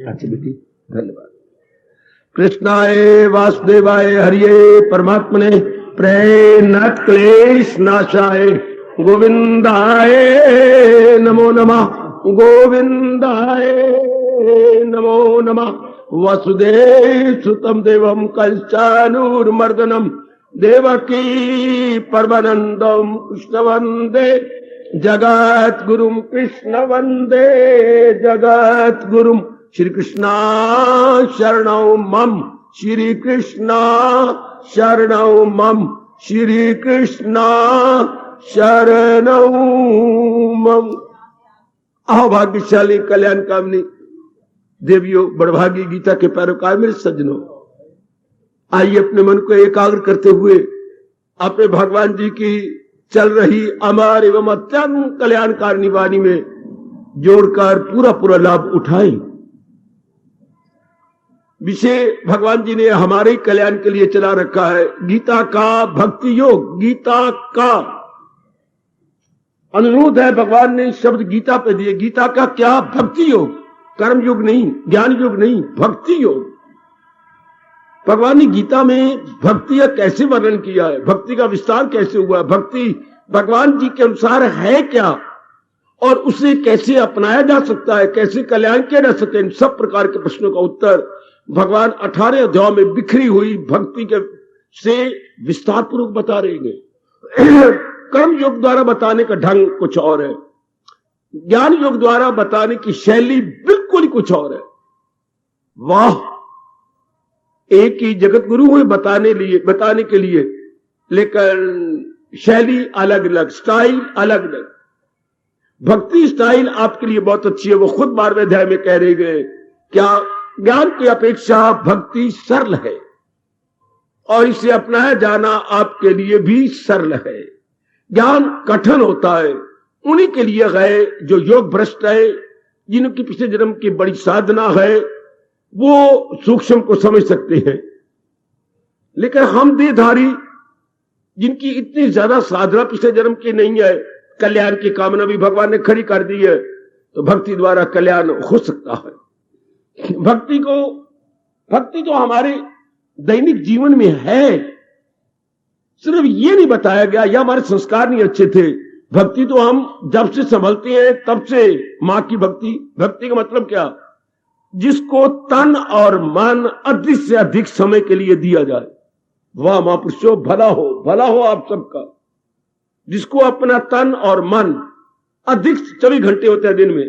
अच्छा बेटी, धन्यवाद। कृष्णाय वासुदेवाय हरिये परमात्मने प्रेम क्लेश नाशाय गोविंदाय नमो नमः, गोविंदाय नमो नमः। वसुदेव सुतम देवम कंसानुर्मर्दनम देवकी परमानंदम कृष्ण वंदे जगत गुरुम, कृष्ण वंदे जगत गुरुम। श्री कृष्णा शरणौ मम, श्री कृष्णा शरणौ मम, श्री कृष्णा शरणौ मम। आओ भाग्यशाली कल्याण कामनी देवियों, बड़भागी गीता के पैरोकार मेरे सज्जनों, आइए अपने मन को एकाग्र करते हुए अपने भगवान जी की चल रही अमर एवं अत्यंत कल्याणकारिणी वाणी में जोड़कर पूरा पूरा लाभ उठाएं। विषय भगवान जी ने हमारे ही कल्याण के लिए चला रखा है, गीता का भक्ति योग। गीता का अनुरोध है, भगवान ने शब्द गीता पे दिए। गीता का क्या? भक्ति योग, कर्म योग नहीं, ज्ञान योग नहीं, भक्ति योग। भगवान ने गीता में भक्ति का कैसे वर्णन किया है, भक्ति का विस्तार कैसे हुआ, भक्ति भगवान जी के अनुसार है क्या, और उसे कैसे अपनाया जा सकता है, कैसे कल्याण किया जा सकता है, इन सब प्रकार के प्रश्नों का उत्तर भगवान 18 अध्यायों में बिखरी हुई भक्ति के से विस्तार पूर्वक बता रहे हैं। कर्म योग द्वारा बताने का ढंग कुछ और है, ज्ञान योग द्वारा बताने की शैली बिल्कुल ही कुछ और है। वाह, एक ही जगत गुरु हुए बताने के लिए, लेकिन शैली अलग अलग, स्टाइल अलग अलग। भक्ति स्टाइल आपके लिए बहुत अच्छी है, वो खुद 12वें अध्याय में कह रहे गए क्या ज्ञान की अपेक्षा भक्ति सरल है और इसे अपनाया जाना आपके लिए भी सरल है। ज्ञान कठिन होता है, उन्हीं के लिए गए जो योग भ्रष्ट है, जिनकी पिछले जन्म की बड़ी साधना है, वो सूक्ष्म को समझ सकते हैं। लेकिन हम देहधारी जिनकी इतनी ज्यादा साधना पिछले जन्म की नहीं है, कल्याण की कामना भी भगवान ने खड़ी कर दी है, तो भक्ति द्वारा कल्याण हो सकता है। भक्ति तो हमारे दैनिक जीवन में है, सिर्फ ये नहीं बताया गया या हमारे संस्कार नहीं अच्छे थे। भक्ति तो हम जब से संभलते हैं तब से मां की भक्ति का मतलब क्या? जिसको तन और मन अधिक से अधिक समय के लिए दिया जाए। वाह महापुरुषों, भला हो आप सबका। जिसको अपना तन और मन अधिक 24 घंटे होते हैं दिन में,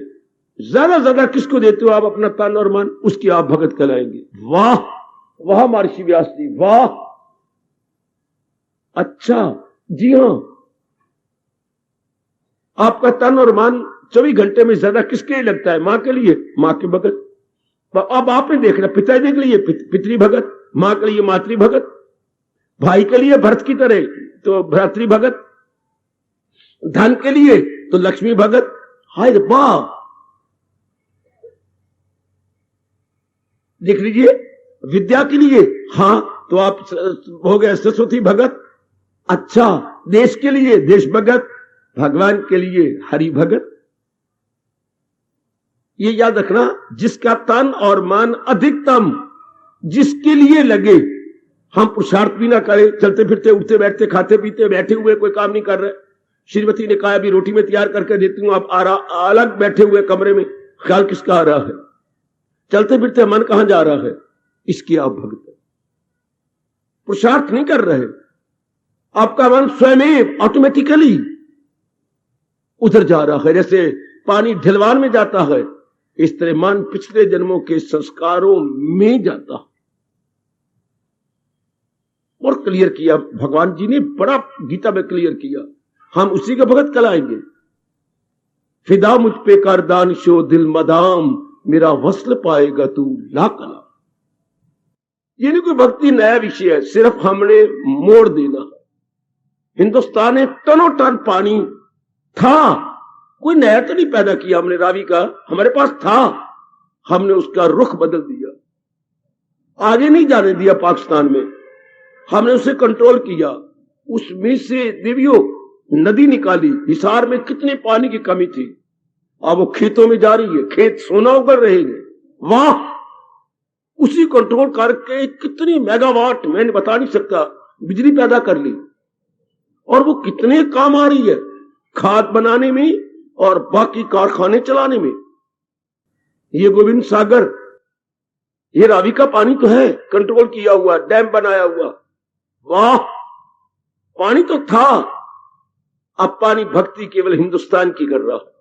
ज्यादा किसको देते हो आप अपना तन और मन, उसकी आप भगत कहलाएंगे। वाह महर्षि व्यास जी, वाह। अच्छा, जी हां, आपका तन और मन 24 घंटे में ज्यादा किसके लिए लगता है? मां के लिए, मां की भगत। अब आपने देख लिया, पिताजी के लिए पितृ भगत, मां के लिए मातृ भगत, भाई के लिए भरत की तरह तो भ्रातृ भगत, धन के लिए तो लक्ष्मी भगत। हाय वाह, देख लीजिए। विद्या के लिए हां तो आप हो गए सरस्वती भगत। अच्छा, देश के लिए देश भगत, भगवान के लिए हरि भगत। ये याद रखना, जिसका तन और मन अधिकतम जिसके लिए लगे, हम पुरुषार्थ भी ना करें, चलते फिरते उठते बैठते खाते पीते बैठे हुए कोई काम नहीं कर रहे। श्रीमती ने कहा अभी रोटी में तैयार करके देती हूं, आप अलग बैठे हुए कमरे में, ख्याल किसका आ रहा है? चलते फिरते मन कहां जा रहा है? इसकी आप भगत है। पुरुषार्थ नहीं कर रहे, आपका मन स्वयं ऑटोमेटिकली उधर जा रहा है, जैसे पानी ढलवान में जाता है, इस तरह मन पिछले जन्मों के संस्कारों में जाता है। और क्लियर किया भगवान जी ने, बड़ा गीता में क्लियर किया। हम उसी का भगत कहलाएंगे। फिदा मुझ पे कर दानिशो दिल मदाम, मेरा वस्ल पाएगा तू लाकला। ये नहीं कोई भक्ति नया विषय है, सिर्फ हमने मोड़ देना है। हिंदुस्तान में टनों टन पानी था, कोई नया तो नहीं पैदा किया हमने, रावी का हमारे पास था, हमने उसका रुख बदल दिया, आगे नहीं जाने दिया। पाकिस्तान में हमने उसे कंट्रोल किया, उसमें से देवियों नदी निकाली। हिसार में कितने पानी की कमी थी, अब वो खेतों में जा रही है, खेत सोना उगल रहेंगे, वाह। उसी कंट्रोल करके कितनी मेगावाट मैंने बता नहीं सकता बिजली पैदा कर ली, और वो कितने काम आ रही है, खाद बनाने में और बाकी कारखाने चलाने में। ये गोविंद सागर, ये रावी का पानी तो है, कंट्रोल किया हुआ, डैम बनाया हुआ, वाह। पानी तो था, अब पानी भक्ति केवल हिंदुस्तान की कर रहा है,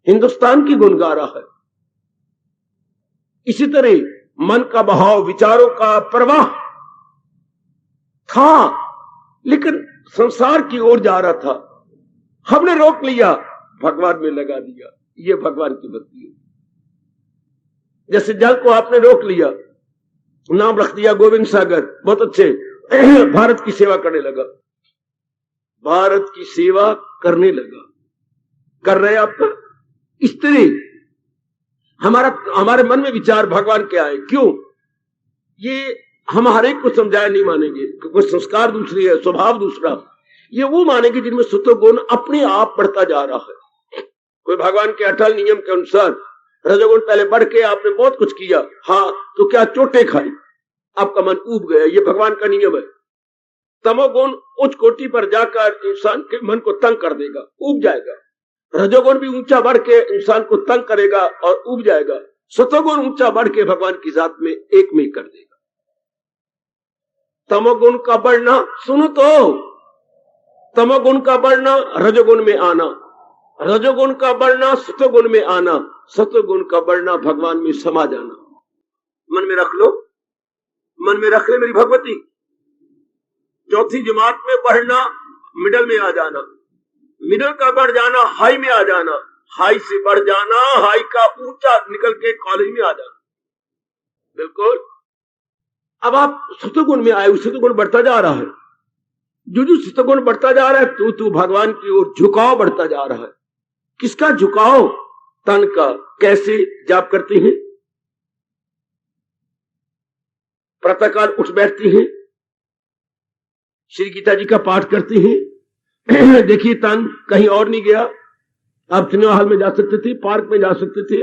हिंदुस्तान की गुण गा रहा है। इसी तरह मन का बहाव, विचारों का प्रवाह था, लेकिन संसार की ओर जा रहा था, हमने रोक लिया, भगवान में लगा दिया। ये भगवान की भक्ति है। जैसे जल को आपने रोक लिया, नाम रख दिया गोविंद सागर, बहुत अच्छे, भारत की सेवा करने लगा, भारत की सेवा करने लगा, कर रहे आपका। इस तरह हमारे मन में विचार भगवान के आए, क्यों? ये हम हर एक को समझाया नहीं मानेंगे, क्योंकि संस्कार दूसरी है, स्वभाव दूसरा। ये वो मानेंगे जिनमें सत्वगुण अपने आप बढ़ता जा रहा है। कोई भगवान के अटल नियम के अनुसार रजोगुण पहले बढ़ के आपने बहुत कुछ किया, हाँ, तो क्या चोटें खाई, आपका मन ऊब गया, ये भगवान का नियम है। तमोगुण उच्च कोटि पर जाकर इंसान के मन को तंग कर देगा, ऊब जाएगा। रजोगुण भी ऊंचा बढ़ के इंसान को तंग करेगा और ऊब जाएगा। सतोगुण ऊंचा बढ़ के भगवान की जात में एक में कर देगा। तमोगुण का बढ़ना, सुनो तो, तमोगुण का बढ़ना, रजोगुण में आना, रजोगुण का बढ़ना, सतोगुण में आना, सतोगुण का बढ़ना, भगवान में समा जाना। मन में रख लो, मन में रख ले मेरी भगवती। चौथी जमात में बढ़ना, मिडल में आ जाना, मिडल का बढ़ जाना, हाई में आ जाना, हाई से बढ़ जाना, हाई का ऊंचा निकल के कॉलेज में आ जाना। बिल्कुल। अब आप सतोगुण में आए, सतोगुण बढ़ता जा रहा है, जो सतोगुण बढ़ता जा रहा है, तू भगवान की ओर झुकाव बढ़ता जा रहा है। किसका झुकाव? तन का। कैसे? जाप करते हैं, प्रातःकाल उठ बैठते हैं, श्री गीता जी का पाठ करते हैं। देखिए, तन कहीं और नहीं गया। आप सिनेमा हॉल में जा सकते थे, पार्क में जा सकते थे,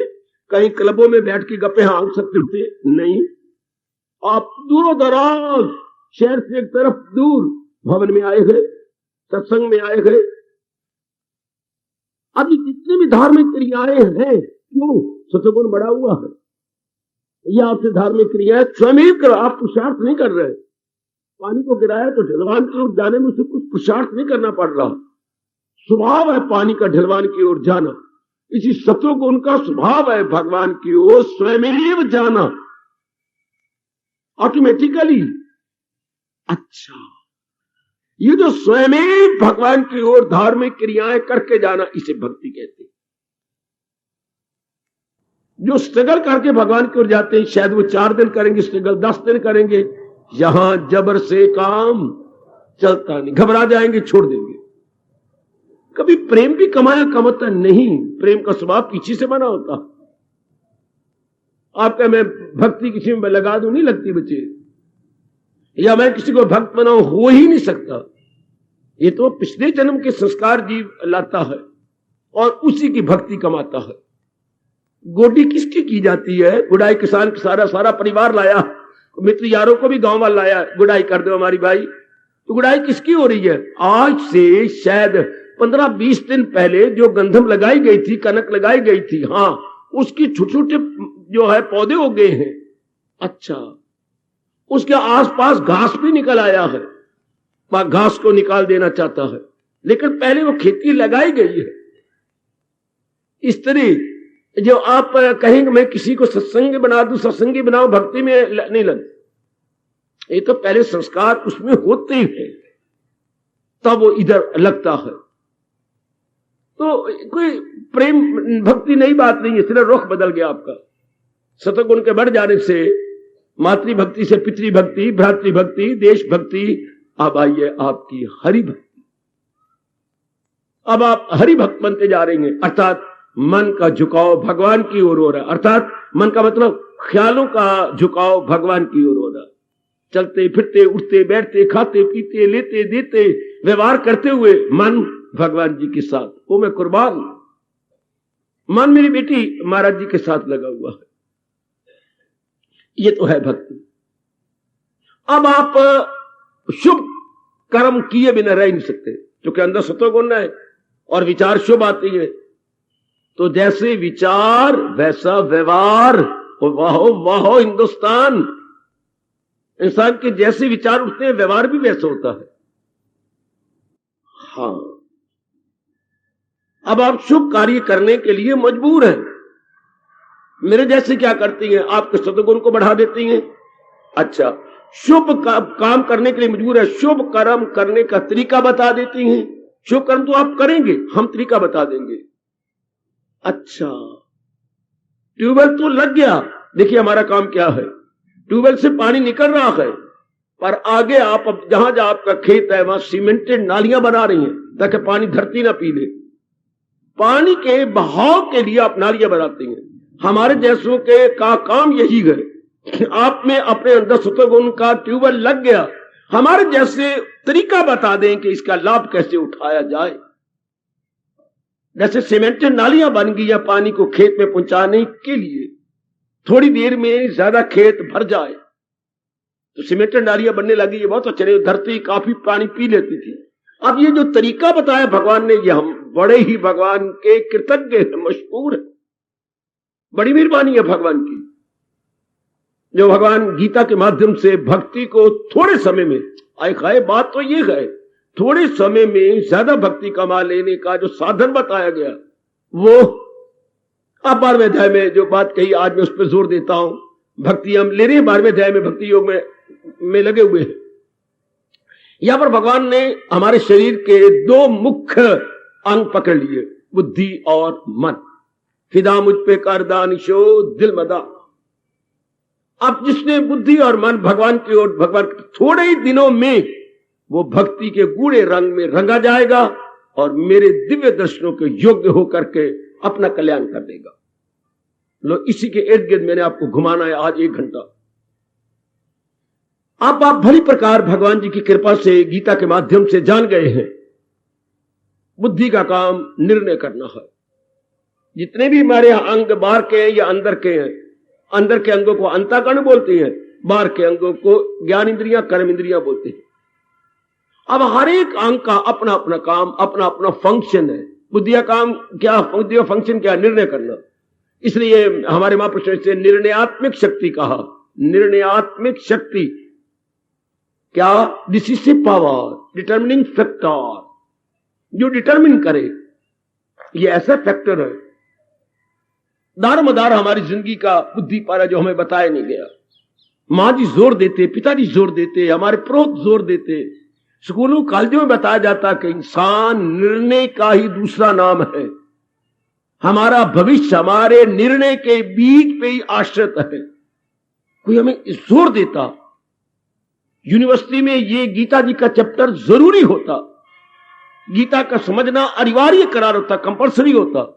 कहीं क्लबों में बैठ के गप्पे हाँक सकते थे, नहीं। आप दूरों दराज शहर से एक तरफ दूर भवन में आए गए, सत्संग में आए गए। अब जितने भी धार्मिक क्रियाएं हैं, क्यों? सतोगुण बढ़ा हुआ है। ये आपसे धार्मिक क्रियाएं स्वयं कर, आप पुरुषार्थ नहीं कर रहे। पानी को गिराया तो ढलवान की ओर जाने में उसे कुछ पुरुषार्थ नहीं करना पड़ रहा, स्वभाव है पानी का ढलवान की ओर जाना। इसी सतोगुण का स्वभाव है भगवान की ओर स्वयं जाना, ऑटोमेटिकली। अच्छा, ये जो स्वयं भगवान की ओर धार्मिक क्रियाएं करके जाना, इसे भक्ति कहते हैं। जो स्ट्रगल करके भगवान की ओर जाते हैं, शायद वो 4 दिन करेंगे स्ट्रगल, 10 दिन करेंगे, यहां जबर से काम चलता नहीं, घबरा जाएंगे, छोड़ देंगे। कभी प्रेम भी कमाया कमाता नहीं, प्रेम का स्वभाव पीछे से बना होता। आपका मैं भक्ति किसी में लगा दूं, नहीं लगती बच्चे, या मैं किसी को भक्त बनाऊं, हो ही नहीं सकता। ये तो पिछले जन्म के संस्कार जीव लाता है और उसी की भक्ति कमाता है। गोडी किसकी की जाती है? गुड़ाई किसान का सारा परिवार लाया, मित्र यारों को भी गांव वाला लाया, गुड़ाई कर दो हमारी भाई। तो गुड़ाई किसकी हो रही है? आज से शायद 15-20 दिन पहले जो गंधम लगाई गई थी, कनक लगाई गई थी, हाँ, उसकी छोटे छोटे जो है पौधे हो गए हैं। अच्छा, उसके आसपास घास भी निकल आया है, वह घास को निकाल देना चाहता है, लेकिन पहले वो खेती लगाई गई है। इस तरह जो आप कहेंगे मैं किसी को सत्संग बना दूं, सत्संगी बनाओ, भक्ति में नहीं लग, ये तो पहले संस्कार उसमें होते हैं, तब वो इधर लगता है। तो कोई प्रेम भक्ति नई बात नहीं है, सिर्फ रुख बदल गया आपका। सतगुण के बढ़ जाने से मातृभक्ति से पितृभक्ति, भ्रातृभक्ति, देशभक्ति, अब आई है आपकी हरि भक्ति। अब आप हरि भक्त बनते जा रहे हैं, अर्थात मन का झुकाव भगवान की ओर हो रहा है। अर्थात मन का मतलब ख्यालों का झुकाव भगवान की ओर हो रहा है। चलते फिरते, उठते बैठते, खाते पीते, लेते देते, व्यवहार करते हुए मन भगवान जी के साथ, वो मैं कुर्बान। मन मेरी बेटी महाराज जी के साथ लगा हुआ है, ये तो है भक्ति। अब आप शुभ कर्म किए बिना रह नहीं सकते, क्योंकि अंदर सत्वगुण है और विचार शुभ आती है। तो जैसे विचार वैसा व्यवहार। वाहो वाहो हिंदुस्तान, इंसान के जैसे विचार उठते हैं व्यवहार भी वैसा होता है। हाँ, अब आप शुभ कार्य करने के लिए मजबूर हैं। मेरे जैसे क्या करती हैं, आपके सत्वगुण को बढ़ा देती हैं। अच्छा, शुभ काम करने के लिए मजबूर है, शुभ कर्म करने का तरीका बता देती हैं। शुभ कर्म तो आप करेंगे, हम तरीका बता देंगे। अच्छा, ट्यूबवेल तो लग गया, देखिए हमारा काम क्या है, ट्यूबवेल से पानी निकल रहा है, पर आगे आप अब जहां जहां आपका खेत है वहां सीमेंटेड नालियां बना रही हैं ताकि पानी धरती ना पी ले। पानी के बहाव के लिए आप नालियां बनाती हैं। हमारे जैसों के का काम यही है, आप में अपने अंदर सत्वगुण का ट्यूबवेल लग गया, हमारे जैसे तरीका बता दें कि इसका लाभ कैसे उठाया जाए। जैसे सीमेंटेड नालियां बन गई है पानी को खेत में पहुंचाने के लिए, थोड़ी देर में ज्यादा खेत भर जाए तो सीमेंटेड नालियां बनने लगी, ये बहुत अच्छे, धरती काफी पानी पी लेती थी। अब ये जो तरीका बताया भगवान ने, ये हम बड़े ही भगवान के कृतज्ञ हैं, मशहूर है, बड़ी मेहरबानी है भगवान की, जो भगवान गीता के माध्यम से भक्ति को थोड़े समय में आए खाए। बात तो ये है, थोड़े समय में ज्यादा भक्ति कमा लेने का जो साधन बताया गया, वो आप 12वें अध्याय में जो बात कही, आज मैं उस पर जोर देता हूं। भक्ति हम ले रहे हैं 12वें अध्याय में, भक्ति योग में लगे हुए हैं। यहां पर भगवान ने हमारे शरीर के 2 मुख्य अंग पकड़ लिए, बुद्धि और मन। फिदा मुझ पे कर दानिशो दिल मदा। अब जिसने बुद्धि और मन भगवान की ओर, भगवान थोड़े ही दिनों में वो भक्ति के गूढ़े रंग में रंगा जाएगा और मेरे दिव्य दर्शनों के योग्य होकर के अपना कल्याण कर देगा। लो, इसी के इर्द गिर्द मैंने आपको घुमाना है आज 1 घंटा। आप भली प्रकार भगवान जी की कृपा से गीता के माध्यम से जान गए हैं, बुद्धि का काम निर्णय करना है। जितने भी हमारे अंग बाहर के हैं या अंदर के हैं, अंदर के अंगों को अंतःकरण बोलते हैं, बाहर के अंगों को ज्ञान इंद्रियां कर्म इंद्रियां बोलते हैं। अब हर एक अंग का अपना अपना काम, अपना अपना फंक्शन है। बुद्धि का काम क्या, बुद्धि का फंक्शन क्या, निर्णय करना। इसलिए हमारे महापुरुषों से निर्णयात्मक शक्ति कहा। निर्णयात्मक शक्ति क्या, डिसिसिव पावर, डिटर्मिनिंग फैक्टर, जो डिटर्मिन करे, ये ऐसा फैक्टर है दारोमदार हमारी जिंदगी का बुद्धि पारा, जो हमें बताया नहीं गया। माँ जी जोर देते, पिताजी जोर देते, हमारे पुरोहित जोर देते, स्कूलों कॉलेजों में बताया जाता कि इंसान निर्णय का ही दूसरा नाम है। हमारा भविष्य हमारे निर्णय के बीज पे ही आश्रित है। कोई हमें जोर देता, यूनिवर्सिटी में ये गीता जी का चैप्टर जरूरी होता, गीता का समझना अनिवार्य करार होता, कंपल्सरी होता।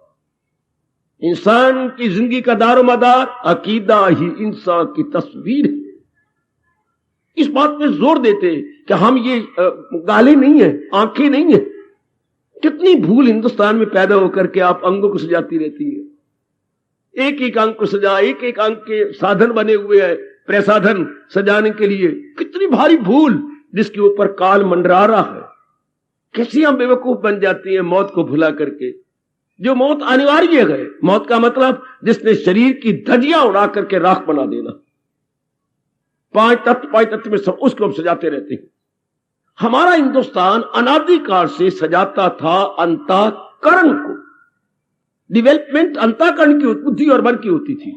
इंसान की जिंदगी का दारोमदार अकीदा ही इंसान की तस्वीर है। इस बात पे जोर देते कि हम ये गाले नहीं है, आंखें नहीं है। कितनी भूल हिंदुस्तान में पैदा होकर के आप अंगों को सजाती रहती है। एक एक अंग को सजा, एक एक अंग के साधन बने हुए हैं, प्रसाधन सजाने के लिए। कितनी भारी भूल जिसके ऊपर काल मंडरा रहा है। कैसी हम बेवकूफ बन जाती हैं मौत को भुला करके। जो मौत अनिवार्य है, मौत का मतलब जिसने शरीर की धजियां उड़ा करके राख बना देना। 5 तत्व में सब उसको हम सजाते रहते हैं। हमारा हिंदुस्तान अनादिकाल से सजाता था अंतःकरण को। डेवलपमेंट अंतःकरण की, बुद्धि और मन की होती थी।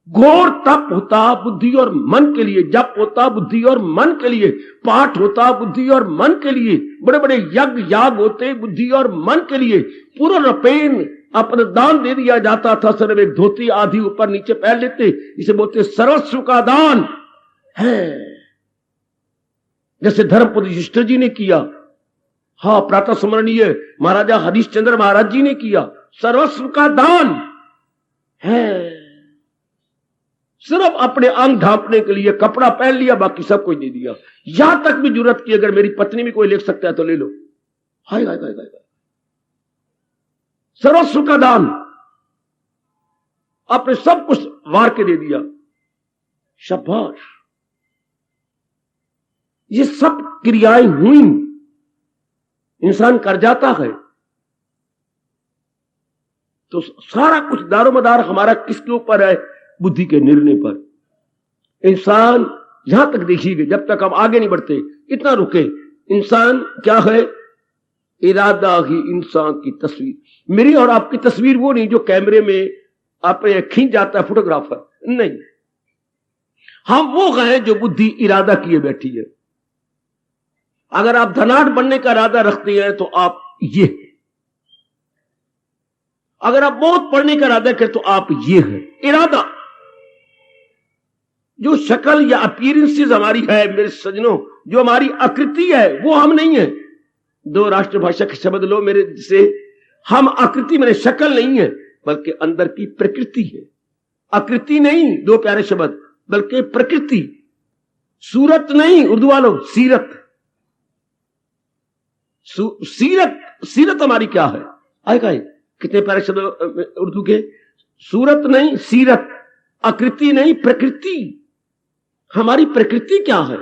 घोर तप होता बुद्धि और मन के लिए, जप होता बुद्धि और मन के लिए, पाठ होता बुद्धि और मन के लिए, बड़े बड़े यज्ञ याग होते बुद्धि और मन के लिए। पूरा रपेन अपना दान दे दिया जाता था। सिर्फ एक धोती आधी ऊपर नीचे पहन लेते, इसे बोलते सर्वस्व का दान है। जैसे धर्मपुर युधिष्ठिर जी ने किया, हाँ प्रातः स्मरणीय महाराजा हरिश्चंद्र महाराज जी ने किया। सर्वस्व का दान है। सिर्फ अपने अंग ढांपने के लिए कपड़ा पहन लिया, बाकी सब कुछ दे दिया। यहां तक भी जरूरत की अगर मेरी पत्नी भी कोई ले सकता है तो ले लो। हाय हाय हाय हाय। सर्वस्व का दान, आपने सब कुछ वार के दे दिया, शाबाश। ये सब क्रियाएं हुई, इंसान कर जाता है तो सारा कुछ दारोमदार हमारा किसके ऊपर है? बुद्धि के निर्णय पर। इंसान यहां तक देखिएगा, जब तक हम आगे नहीं बढ़ते, इतना रुके। इंसान क्या है? इरादा ही इंसान की तस्वीर। मेरी और आपकी तस्वीर वो नहीं जो कैमरे में आप खींच जाता है फोटोग्राफर, नहीं। हम वो हैं जो बुद्धि इरादा किए बैठी है। अगर आप धनाढ़ बनने का इरादा रखते हैं तो आप ये हैं। अगर आप बहुत पढ़ने का इरादा करें तो आप ये हैं। इरादा, जो शक्ल या अपीयरेंसेस हमारी है मेरे सज्जनों, जो हमारी आकृति है, वो हम नहीं है। दो राष्ट्रभाषा के शब्द लो मेरे से, हम आकृति मेरे शक्ल नहीं है, बल्कि अंदर की प्रकृति है। आकृति नहीं, दो प्यारे शब्द, बल्कि प्रकृति। सूरत नहीं, उर्दू वालों, सीरत। सीरत, सीरत हमारी क्या है? आएगा कितने प्यारे शब्द उर्दू के। सूरत नहीं, सीरत। आकृति नहीं, प्रकृति। हमारी प्रकृति क्या है?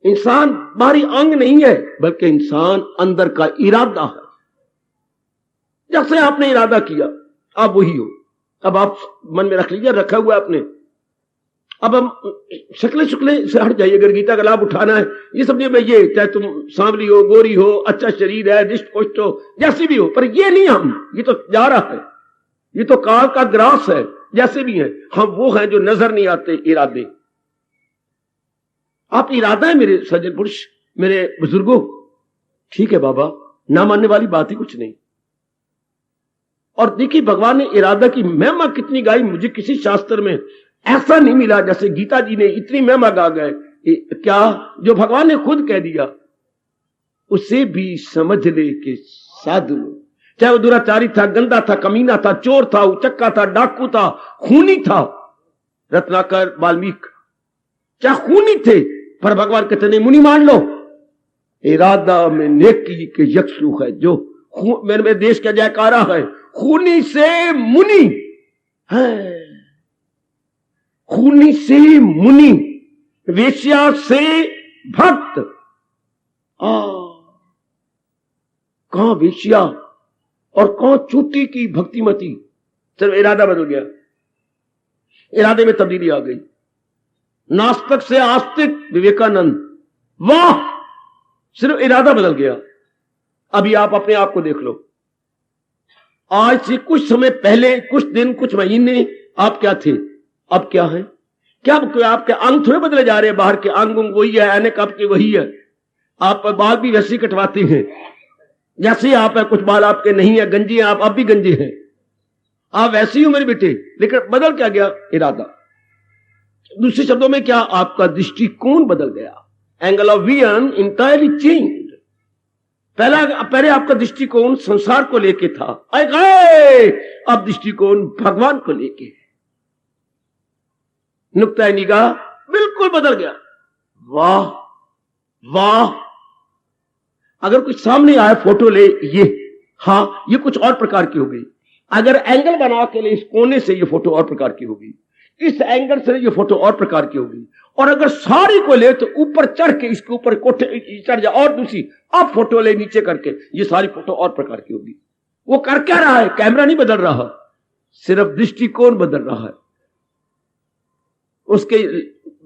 इंसान बाहरी अंग नहीं है, बल्कि इंसान अंदर का इरादा है। जैसे आपने इरादा किया, आप वही हो। अब आप मन में रख लीजिए, रखा हुआ आपने। अब हम शक्ले शुक्ले से हट जाइए। अगर गीता का लाभ उठाना है, ये समझिए मैं ये, चाहे तुम सांवली हो, गोरी हो, अच्छा शरीर है, दिष्ट पुष्ट हो, जैसी भी हो, पर ये नहीं हम। ये तो जा रहा है, ये तो काल का ग्रास है। जैसे भी है, हम वो हैं जो नजर नहीं आते, इरादे। आप इरादा है मेरे सज्जन पुरुष, मेरे बुजुर्गों। ठीक है बाबा, ना मानने वाली बात ही कुछ नहीं। और देखिए भगवान ने इरादा की महिमा कितनी गाई। मुझे किसी शास्त्र में ऐसा नहीं मिला जैसे गीता जी ने इतनी महिमा गा गए। क्या जो भगवान ने खुद कह दिया, उसे भी समझ ले के साधु। चाहे वो दुराचारी था, गंदा था, कमीना था, चोर था, उचक्का था, डाकू था, खूनी था, रत्नाकर, वाल्मीकि, चाहे खूनी थे, पर भगवान कहते नहीं, मुनि मान लो। इरादा में नेकी के यक्षु है जो मेरे देश का जयकारा है। खूनी से मुनि है, खूनी से मुनि, वेश्या से भक्त। कहां वेश्या और कहां चोटी की भक्तिमती। सिर्फ इरादा बदल गया, इरादे में तब्दीली आ गई। नास्तिक से आस्तिक विवेकानंद, वाह, सिर्फ इरादा बदल गया। अभी आप अपने आप को देख लो। आज से कुछ समय पहले, कुछ दिन, कुछ महीने आप क्या थे, अब क्या है? क्या आपके अंग थोड़े बदले जा रहे हैं? बाहर के अंग वही है, ऐनक आपके वही है। आप बाल भी वैसे ही कटवाते हैं जैसे आप है। कुछ बाल आपके नहीं है, गंजे हैं आप भी गंजे हैं। आप वैसे ही हो मेरे बेटे, लेकिन बदल क्या गया? इरादा। दूसरे शब्दों में क्या? आपका दृष्टिकोण बदल गया। Angle of vision entirely change. पहले आपका दृष्टिकोण संसार को लेके था, अब दृष्टिकोण भगवान को लेके। नुक्ता निगाह बिल्कुल बदल गया। वाह वाह। अगर कुछ सामने आया, फोटो ले, ये, हाँ, ये कुछ और प्रकार की होगी। अगर एंगल बना के ले, इस कोने से ये फोटो और प्रकार की होगी, इस एंगल से ये फोटो और प्रकार की होगी। और अगर सारी को ले तो ऊपर चढ़ के इसके ऊपर कोठे चढ़ जा, और दूसरी अब फोटो ले नीचे करके, ये सारी फोटो और प्रकार की होगी। वो कर क्या रहा है? कैमरा नहीं बदल रहा, सिर्फ दृष्टिकोण बदल रहा है। उसके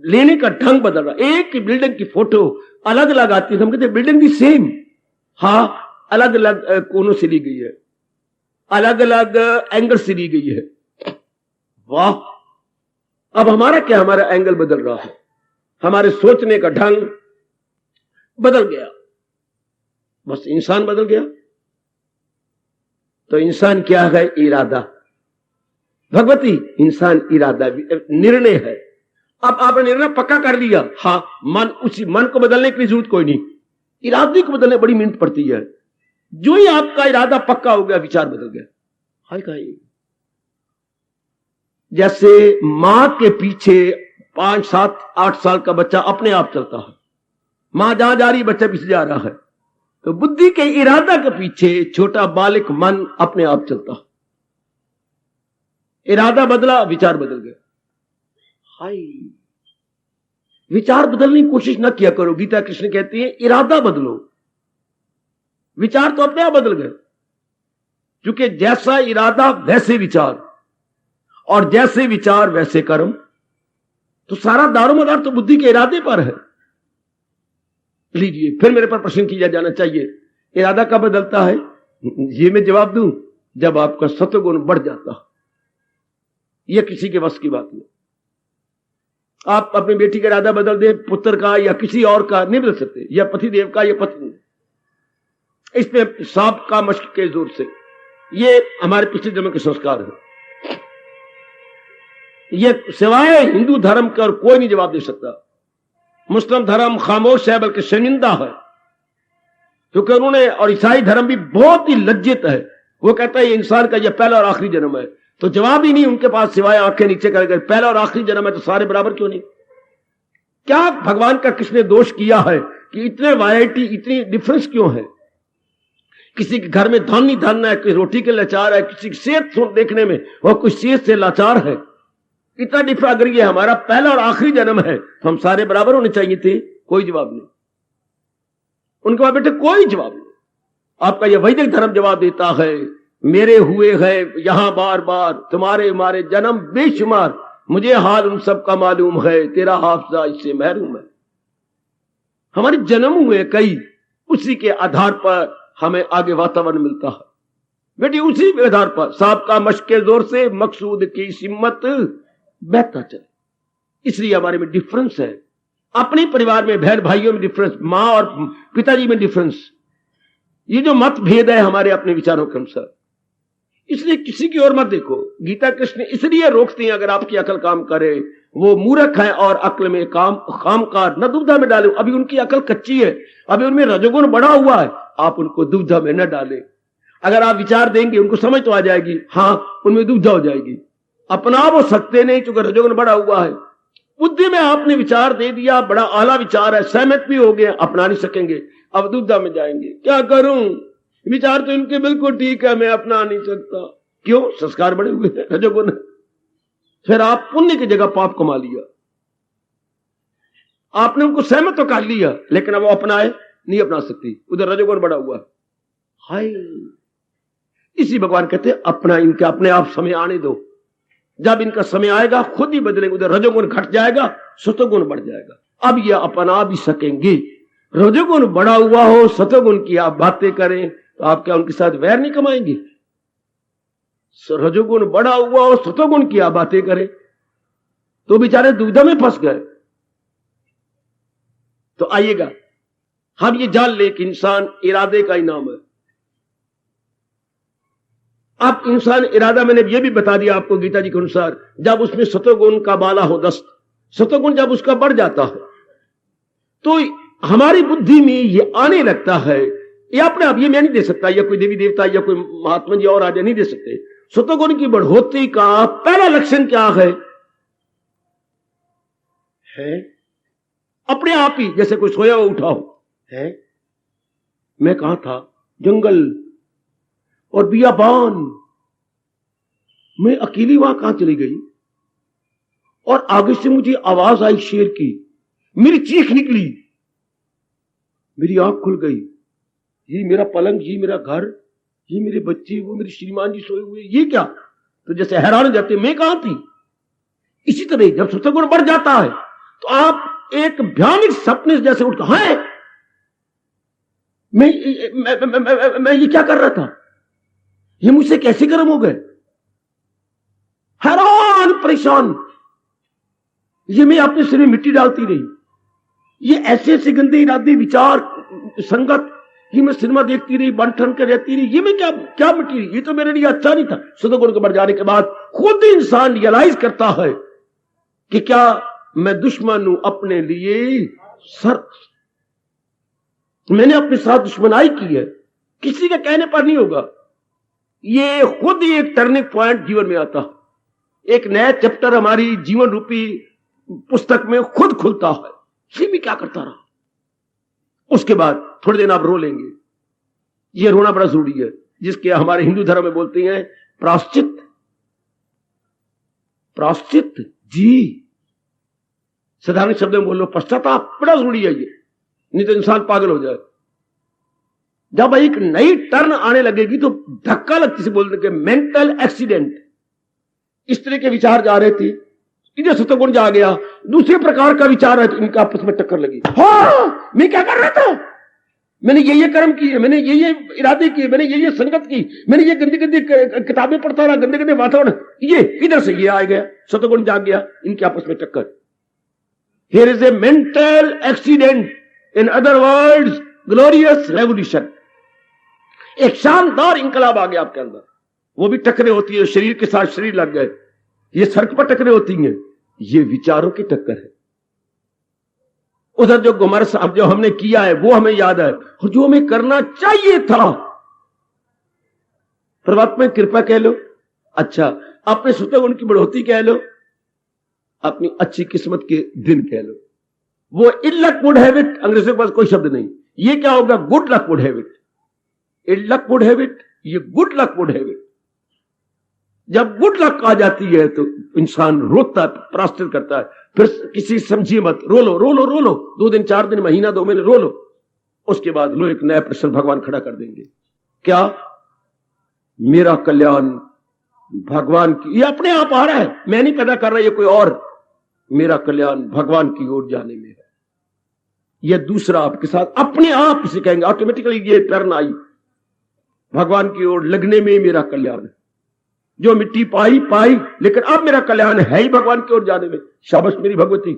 लेने का ढंग बदल रहा है। एक बिल्डिंग की फोटो अलग अलग आती है, हम कहते हैं बिल्डिंग भी सेम, हाँ, अलग अलग कोनों से ली गई है, अलग अलग एंगल से ली गई है। वाह। अब हमारा क्या? हमारा एंगल बदल रहा है, हमारे सोचने का ढंग बदल गया। बस इंसान बदल गया। तो इंसान क्या है? इरादा। भगवती, इंसान इरादा, निर्णय है। अब आपने निर्णय पक्का कर लिया, हाँ, मन, उसी मन को बदलने की जरूरत कोई नहीं। इरादे को बदलने बड़ी मेहनत पड़ती है। जो ही आपका इरादा पक्का हो गया, विचार बदल गया। हाय का जैसे मां के पीछे 5, 7, 8 साल का बच्चा अपने आप चलता है। मां जहां जा रही, बच्चा पीछे जा रहा है। तो बुद्धि के इरादा के पीछे छोटा बालिक मन अपने आप चलता। इरादा बदला, विचार बदल गया। हाय, विचार बदलने की कोशिश न किया करो। गीता कृष्ण कहती है इरादा बदलो, विचार तो अपने आप बदल गए। क्योंकि जैसा इरादा वैसे विचार, और जैसे विचार वैसे कर्म। तो सारा दारोमदार तो बुद्धि के इरादे पर है। लीजिए, फिर मेरे पर प्रश्न किया जाना चाहिए, इरादा कब बदलता है? ये मैं जवाब दूं, जब आपका सत्वगुण बढ़ जाता। यह किसी के वश की बात नहीं। आप अपनी बेटी का इरादा बदल दें, पुत्र का या किसी और का नहीं बदल सकते, या पतिदेव का या पत्नी। इसमें सांप का मश्क के जोर से, ये हमारे पिछले जन्म के संस्कार है। ये सिवाय हिंदू धर्म का और कोई नहीं जवाब दे सकता। मुस्लिम धर्म खामोश है, बल्कि शर्मिंदा है, क्योंकि उन्होंने, और ईसाई धर्म भी बहुत ही लज्जित है। वो कहता है इंसान का यह पहला और आखिरी जन्म है। तो जवाब ही नहीं उनके पास सिवाय आंखें नीचे कर गए। पहला और आखिरी जन्म है तो सारे बराबर क्यों नहीं? क्या भगवान का किसने दोष किया है कि इतने वैरायटी, इतनी डिफरेंस क्यों है? किसी के घर में धन ही धन है, कोई रोटी के लाचार है, किसी की सेहत देखने में और कोई सेहत से लाचार है। इतना डिफरेंस, अगर ये हमारा पहला और आखिरी जन्म है तो हम सारे बराबर होने चाहिए थे। कोई जवाब नहीं। उनके बाद बेटे कोई जवाब नहीं। आपका यह वैदिक धर्म जवाब देता है, मेरे हुए है यहां बार बार, तुम्हारे हमारे जन्म बेशुमार, मुझे हाल उन सब का मालूम है, तेरा हाफजा इससे महरूम है। हमारे जन्म हुए कई, उसी के आधार पर हमें आगे वातावरण मिलता है। बेटी उसी के आधार पर सांप का मश्क के जोर से मकसूद की सिम्मत बहता चले। इसलिए हमारे में डिफरेंस है। अपने परिवार में बहन भाइयों में डिफरेंस, मां और पिताजी में डिफरेंस, ये जो मतभेद है हमारे अपने विचारों के अनुसार। इसलिए किसी की ओर मत देखो। गीता कृष्ण इसलिए रोकती हैं, अगर आपकी अकल काम करे, वो मूर्ख है और अक्ल में खामकार न दुविधा में डाले। अभी उनकी अकल कच्ची है, अभी उनमें रजोगुण बढ़ा हुआ है, आप उनको दुविधा में न डालें। अगर आप विचार देंगे उनको समझ तो आ जाएगी, हाँ उनमें दुविधा हो जाएगी। अपना वो सकते नहीं क्योंकि रजोगुण बढ़ा हुआ है। बुद्धि में आपने विचार दे दिया, बड़ा आला विचार है, सहमत भी हो गए, अपना नहीं सकेंगे, अब दुविधा में जाएंगे। क्या करूं, विचार तो इनके बिल्कुल ठीक है, मैं अपना नहीं सकता। क्यों? संस्कार बड़े हुए हैं, रजोगुण। फिर आप पुण्य की जगह पाप कमा लिया। आपने उनको सहमत तो कर लिया, लेकिन अब वो अपनाए नहीं अपना सकती, उधर रजोगुण बढ़ा हुआ। हाय, इसी भगवान कहते हैं अपना इनके अपने आप समय आने दो। जब इनका समय आएगा खुद ही बदलेंगे, उधर रजोगुण घट जाएगा, सतोगुण बढ़ जाएगा। अब ये अपना भी सकेंगे। रजोगुण बढ़ा हुआ हो, सतोगुण की आप बातें करें तो आप क्या उनके साथ वैर नहीं कमाएंगे? रजोगुण बढ़ा हुआ हो, सतोगुण की आप बातें करें तो बेचारे दुविधा में फंस गए। तो आइएगा, हम ये जान ले कि इंसान इरादे का ही नाम है। अब इंसान इरादा, मैंने ये भी बता दिया आपको गीता जी के अनुसार, जब उसमें सतोगुण का बाला हो दस्त, सतोगुण जब उसका बढ़ जाता है तो हमारी बुद्धि में ये आने लगता है। ये अपने आप, ये मैं नहीं दे सकता, या कोई देवी देवता या कोई महात्मा जी और राजा नहीं दे सकते। सतोगुण की बढ़ोतरी का पहला लक्षण क्या है? अपने आप ही, जैसे कोई सोया हुआ उठा हो, है मैं कहां था, जंगल और बियाबान, मैं अकेली वहां कहां चली गई, और आगे से मुझे आवाज आई शेर की, मेरी चीख निकली, मेरी आंख खुल गई, ये मेरा पलंग, ये मेरा घर, ये मेरे बच्चे, वो मेरे श्रीमान जी सोए हुए, ये क्या? तो जैसे हैरान हो जाते, मैं कहां थी। इसी तरह जब सतोगुण बढ़ जाता है तो आप एक भयानक सपने जैसे उठते हैं, मैं ये क्या कर रहा था, ये मुझसे कैसे गर्म हो गए, हैरान परेशान, ये मैं अपने सिर में मिट्टी डालती रही, ये ऐसे ऐसे गंदे इरादे विचार संगत, ये मैं सिनेमा देखती रही, बन ठन कर रहती रही, ये मैं क्या क्या मिट्टी रही, ये तो मेरे लिए अच्छा नहीं था। सतोगुण के बढ़ जाने के बाद खुद इंसान रियलाइज करता है कि क्या मैं दुश्मन हूं अपने लिए, सर मैंने अपने साथ दुश्मनाई की है, किसी के कहने पर नहीं होगा। ये खुद ही एक टर्निंग पॉइंट जीवन में आता, एक नया चैप्टर हमारी जीवन रूपी पुस्तक में खुद खुलता है। ये भी क्या करता रहा, उसके बाद थोड़ी देर आप रो लेंगे, ये रोना बड़ा जरूरी है, जिसके हमारे हिंदू धर्म में बोलते हैं प्रायश्चित। प्रायश्चित जी, साधारण शब्द में बोलो, पश्चाताप बड़ा जरूरी है ये, नहीं तो इंसान पागल हो जाए। जब एक नई टर्न आने लगेगी तो धक्का लगती से बोलने के मेंटल एक्सीडेंट, इस तरह के विचार जा रहे थे, इधर सतगुण जा गया, दूसरे प्रकार का विचार है तो इनका आपस में टक्कर लगी। हाँ, मैं क्या कर रहा था, मैंने ये कर्म किए, मैंने ये इरादे किए, मैंने ये संगत की, मैंने ये गंदी गंदी किताबें पढ़ता रहा, गंदे गंदे वातावरण, ये इधर से ये आ गया, सतगुण जाग गया, इनके आपस में टक्कर। Here is a mental accident, in other words, glorious revolution. एक शानदार इंकलाब आ गया आपके अंदर। वो भी टक्करें होती है, शरीर के साथ शरीर लग गए, ये सड़क पर टक्करें होती हैं, ये विचारों की टक्कर है। उधर जो गुमर साहब जो हमने किया है वो हमें याद है, और जो हमें करना चाहिए था, परमात्मा की कृपा कह लो, अच्छा अपने सतगुण की बढ़ोतरी कह लो, अपनी अच्छी किस्मत के दिन कह लो। वो ill luck would have it, अंग्रेजों के पास कोई शब्द नहीं, ये क्या होगा, good luck would have it. Ill luck would have it, ये good luck would have it. जब गुड लक आ जाती है तो इंसान रोता है, प्रायश्चित करता है, फिर किसी समझिए मत, रो लो रो लो रो लो, 2 दिन 4 दिन महीना 2 महीने रो लो, उसके बाद लो एक नया प्रश्न भगवान खड़ा कर देंगे, क्या मेरा कल्याण भगवान की, ये अपने आप आ रहा है, मैं नहीं पैदा कर रहा, ये कोई और, मेरा कल्याण भगवान की ओर जाने में है। यह दूसरा आपके साथ अपने आप इसे कहेंगे, ऑटोमेटिकली ये टर्न आई, भगवान की ओर लगने में मेरा कल्याण है। जो मिट्टी पाई पाई, लेकिन अब मेरा कल्याण है ही भगवान की ओर जाने में, शाबाश मेरी भगवती।